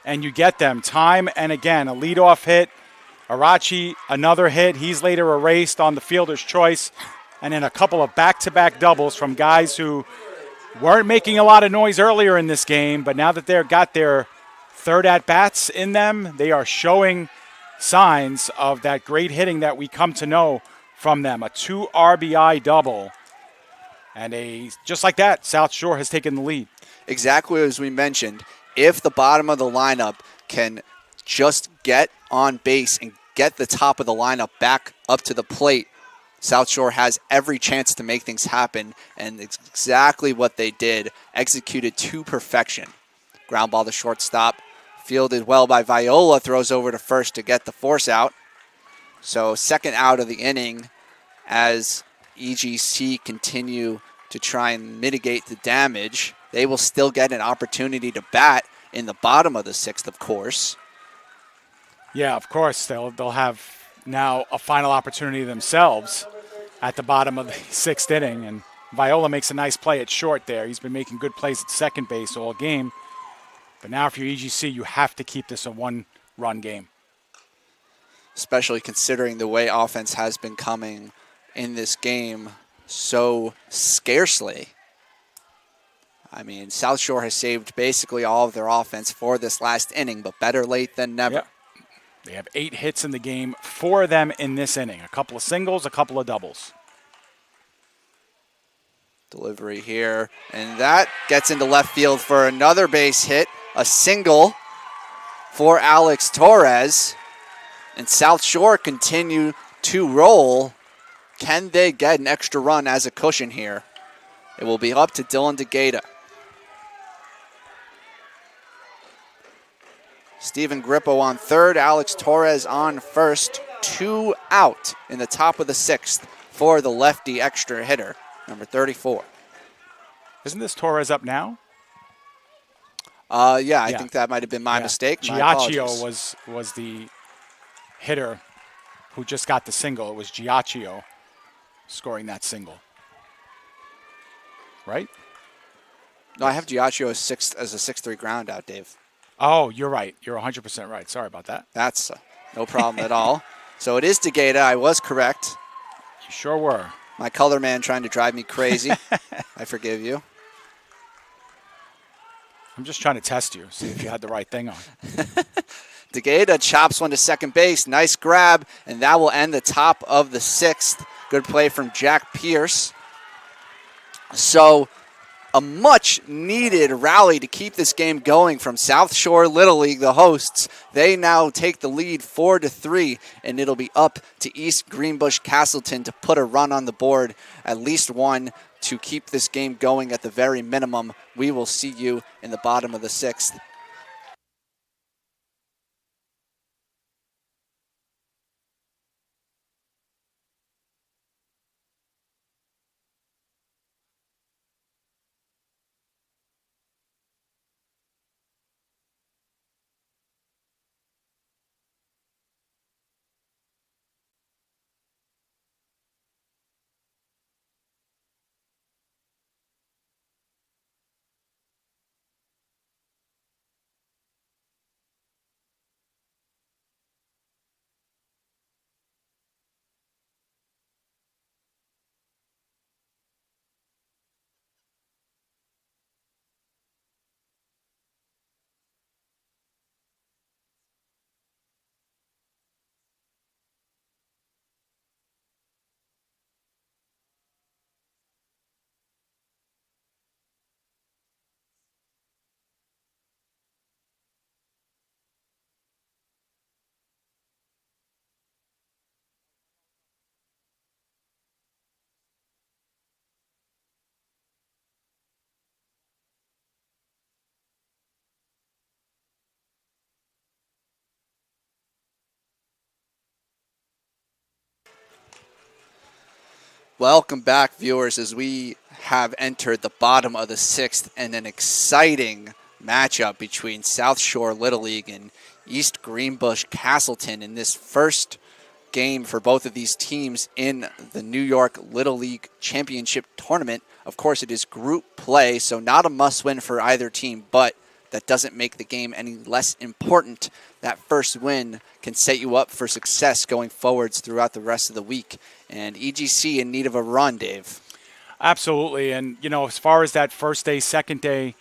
and you get them time and again. A leadoff hit. Arachi, another hit. He's later erased on the fielder's choice. And then a couple of back-to-back doubles from guys who weren't making a lot of noise earlier in this game, but now that they've got their third at-bats in them, they are showing signs of that great hitting that we come to know from them. A 2 RBI double. And just like that, South Shore has taken the lead. Exactly as we mentioned, if the bottom of the lineup can just get on base and get the top of the lineup back up to the plate, South Shore has every chance to make things happen, and it's exactly what they did, executed to perfection. Ground ball to shortstop, fielded well by Viola, throws over to first to get the force out. So second out of the inning as EGC continue to try and mitigate the damage. They will still get an opportunity to bat in the bottom of the 6th, of course. Yeah, of course. They'll have now a final opportunity themselves at the bottom of the 6th inning. And Viola makes a nice play at short there. He's been making good plays at second base all game. But now if you're EGC, you have to keep this a 1-run game. Especially considering the way offense has been coming in this game so scarcely. I mean, South Shore has saved basically all of their offense for this last inning, but better late than never. Yep. They have 8 hits in the game, 4 of them in this inning. A couple of singles, a couple of doubles. Delivery here, and that gets into left field for another base hit. A single for Alex Torres. And South Shore continue to roll. Can they get an extra run as a cushion here? It will be up to Dylan DeGata. Stephen Grippo on third, Alex Torres on first. 2 out in the top of the 6th for the lefty extra hitter, number 34. Isn't this Torres up now? Yeah, I think that might have been my mistake. Giacchio was the hitter who just got the single. It was Giacchio scoring that single. Right? No, I have Giacchio as a 6-3 ground out, Dave. Oh, you're right. You're 100% right. Sorry about that. That's no problem at all. So it is DeGata. I was correct. You sure were. My color man trying to drive me crazy. I forgive you. I'm just trying to test you, see if you had the right thing on. DeGata chops one to second base. Nice grab, and that will end the top of the 6th. Good play from Jack Pierce. So a much-needed rally to keep this game going from South Shore Little League, the hosts. They now take the lead 4-3, and it'll be up to East Greenbush-Castleton to put a run on the board, at least one, to keep this game going at the very minimum. We will see you in the bottom of the 6th. Welcome back, viewers, as we have entered the bottom of the sixth and an exciting matchup between South Shore Little League and East Greenbush-Castleton in this first game for both of these teams in the New York Little League Championship Tournament. Of course, it is group play, so not a must-win for either team, but that doesn't make the game any less important. That first win can set you up for success going forwards throughout the rest of the week. And EGC in need of a run, Dave. Absolutely. And, as far as that first day, second day,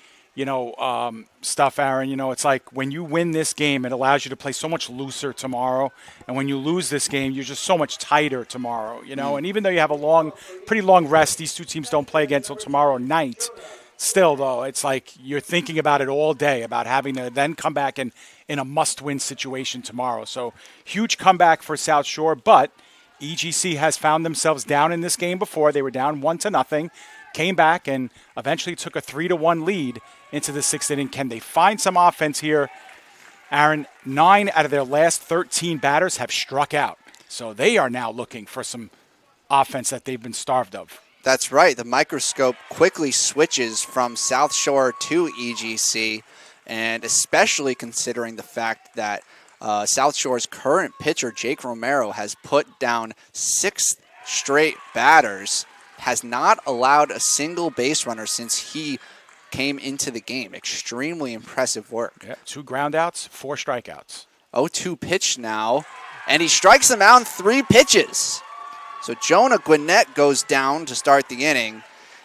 stuff, Aaron, it's like when you win this game, it allows you to play so much looser tomorrow. And when you lose this game, you're just so much tighter tomorrow, And even though you have a pretty long rest, these two teams don't play again until tomorrow night. Still, though, it's like you're thinking about it all day, about having to then come back in a must-win situation tomorrow. So huge comeback for South Shore, but EGC has found themselves down in this game before. They were down 1-0, came back, and eventually took a 3-1 lead into the sixth inning. Can they find some offense here? Aaron, 9 out of their last 13 batters have struck out. So they are now looking for some offense that they've been starved of. That's right. The microscope quickly switches from South Shore to EGC, and especially considering the fact that South Shore's current pitcher, Jake Romero, has put down 6 straight batters, has not allowed a single base runner since he came into the game. Extremely impressive work. Yeah, 2 groundouts, 4 strikeouts. 0-2 pitch now, and he strikes him out in 3 pitches. So Jonah Gwinnett goes down to start the inning,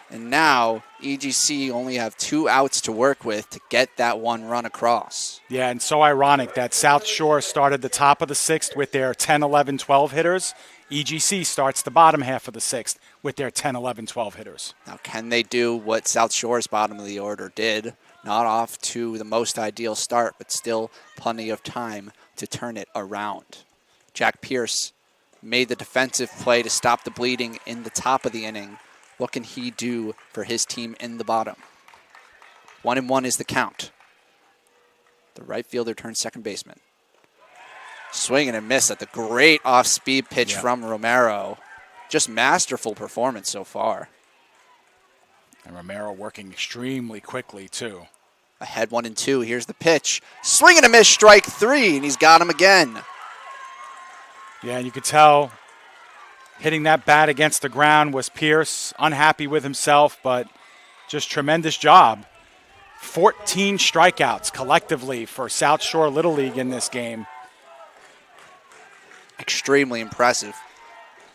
and now EGC only have 2 outs to work with to get that 1 run across. Yeah, and so ironic that South Shore started the top of the sixth with their 10, 11, 12 hitters. EGC starts the bottom half of the sixth with their 10, 11, 12 hitters. Now, can they do what South Shore's bottom of the order did? Not off to the most ideal start, but still plenty of time to turn it around. Jack Pierce made the defensive play to stop the bleeding in the top of the inning. What can he do for his team in the bottom? 1-1 is the count. The right fielder turns second baseman. Swing and a miss at the great off-speed pitch from Romero. Just masterful performance so far. And Romero working extremely quickly, too. Ahead 1-2. Here's the pitch. Swing and a miss, strike 3, and he's got him again. Yeah, and you could tell hitting that bat against the ground was Pierce, unhappy with himself, but just tremendous job. 14 strikeouts collectively for South Shore Little League in this game. Extremely impressive.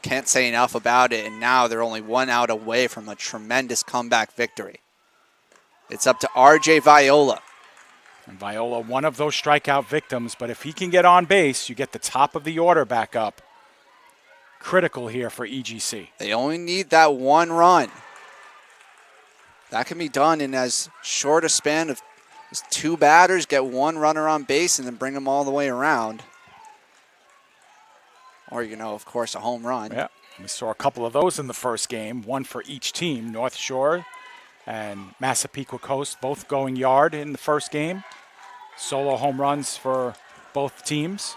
Can't say enough about it, and now they're only 1 out away from a tremendous comeback victory. It's up to RJ Viola. And Viola, one of those strikeout victims, but if he can get on base, you get the top of the order back up. Critical here for EGC. They only need that 1 run. That can be done in as short a span of 2 batters, get 1 runner on base, and then bring them all the way around. Or, of course, a home run. Yeah, we saw a couple of those in the first game, 1 for each team. North Shore and Massapequa Coast both going yard in the first game. Solo home runs for both teams.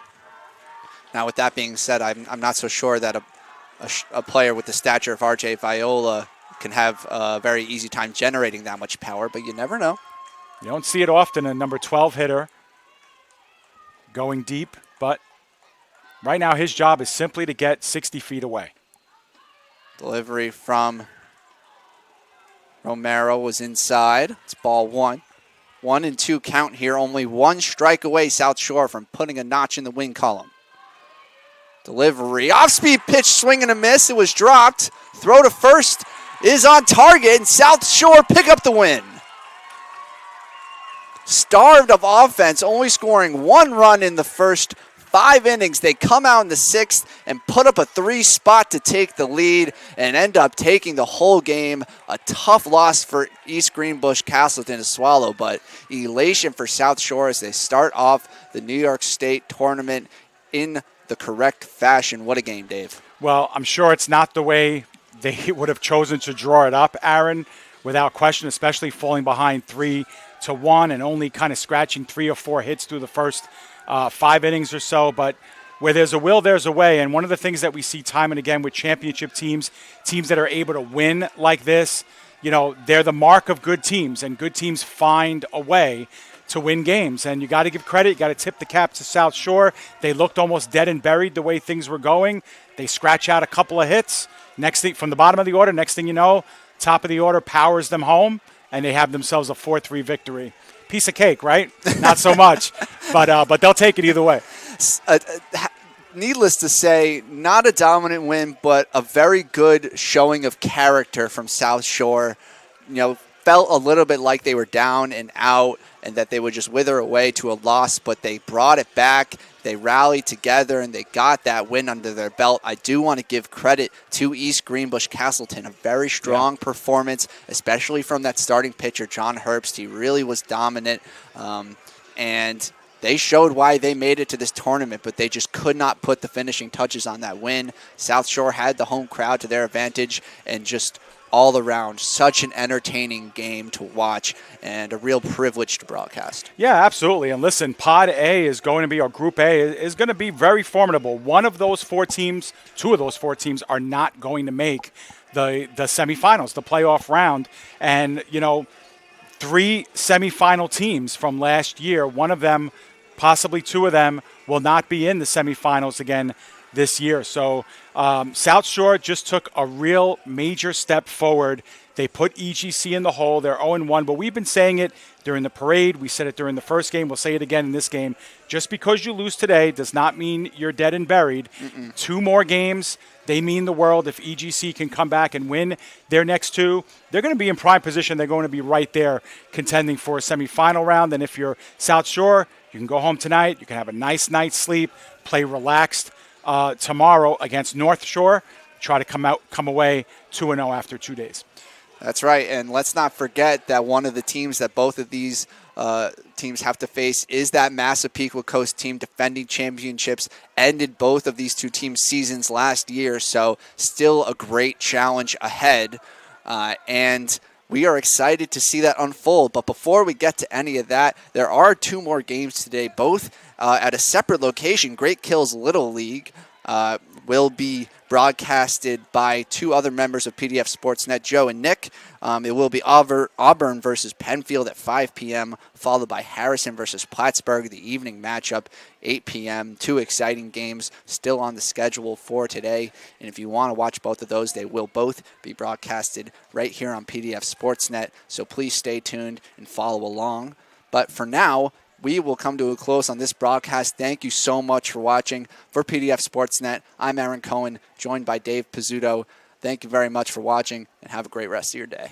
Now, with that being said, I'm not so sure that a player with the stature of RJ Viola can have a very easy time generating that much power, but you never know. You don't see it often, a number 12 hitter going deep, but right now his job is simply to get 60 feet away. Delivery from Romero was inside. It's ball 1. 1-2 count here. Only 1 strike away, South Shore, from putting a notch in the win column. Delivery. Off-speed pitch, swing and a miss. It was dropped. Throw to first is on target, and South Shore pick up the win. Starved of offense, only scoring 1 run in the first 5 innings. They come out in the 6th and put up a 3 spot to take the lead and end up taking the whole game. A tough loss for East Greenbush-Castleton to swallow, but elation for South Shore as they start off the New York State tournament in the correct fashion. What a game, Dave. Well, I'm sure it's not the way they would have chosen to draw it up, Aaron, without question, especially falling behind 3-1 and only kind of scratching 3 or 4 hits through the first 5 innings or so. But where there's a will, there's a way. And one of the things that we see time and again with championship teams, teams that are able to win like this, you know, they're the mark of good teams, and good teams find a way to win games. And you got to give credit. You got to tip the cap to South Shore. They looked almost dead and buried the way things were going. They scratch out a couple of hits. Next thing, from the bottom of the order, next thing you know, top of the order powers them home, and they have themselves a 4-3 victory. Piece of cake, right? Not so much, but they'll take it either way. Needless to say, not a dominant win, but a very good showing of character from South Shore. You know, felt a little bit like they were down and out and that they would just wither away to a loss, but they brought it back. They rallied together, and they got that win under their belt. I do want to give credit to East Greenbush-Castleton, a very strong performance, especially from that starting pitcher, John Herbst. He really was dominant, and they showed why they made it to this tournament, but they just could not put the finishing touches on that win. South Shore had the home crowd to their advantage, and just all around, such an entertaining game to watch and a real privilege to broadcast. Yeah, absolutely. And listen, Pod A is going to be, or Group A is going to be very formidable. One of those four teams, two of those four teams are not going to make the semifinals, the playoff round. And, you know, 3 semifinal teams from last year, one of them, possibly 2 of them, will not be in the semifinals again this year. So South Shore just took a real major step forward. They put EGC in the hole. They're 0-1, but we've been saying it during the parade. We said it during the first game. We'll say it again in this game. Just because you lose today does not mean you're dead and buried. 2 more games, they mean the world. If EGC can come back and win their next 2, they're going to be in prime position. They're going to be right there contending for a semifinal round. And if you're South Shore, you can go home tonight. You can have a nice night's sleep, play relaxed tomorrow against North Shore, try to come away 2-0 after 2 days. That's right, and let's not forget that one of the teams that both of these teams have to face is that Massapequa Coast team, defending championships, ended both of these 2 teams' seasons last year, so still a great challenge ahead, and we are excited to see that unfold. But before we get to any of that, there are 2 more games today, both at a separate location. Great Kills Little League will be broadcasted by 2 other members of PDF Sportsnet, Joe and Nick. It will be Auburn versus Penfield at 5 p.m., followed by Harrison versus Plattsburgh, the evening matchup, 8 p.m. 2 exciting games still on the schedule for today. And if you want to watch both of those, they will both be broadcasted right here on PDF Sportsnet. So please stay tuned and follow along. But for now, we will come to a close on this broadcast. Thank you so much for watching. For PDF Sportsnet, I'm Aaron Cohen, joined by Dave Pizzuto. Thank you very much for watching, and have a great rest of your day.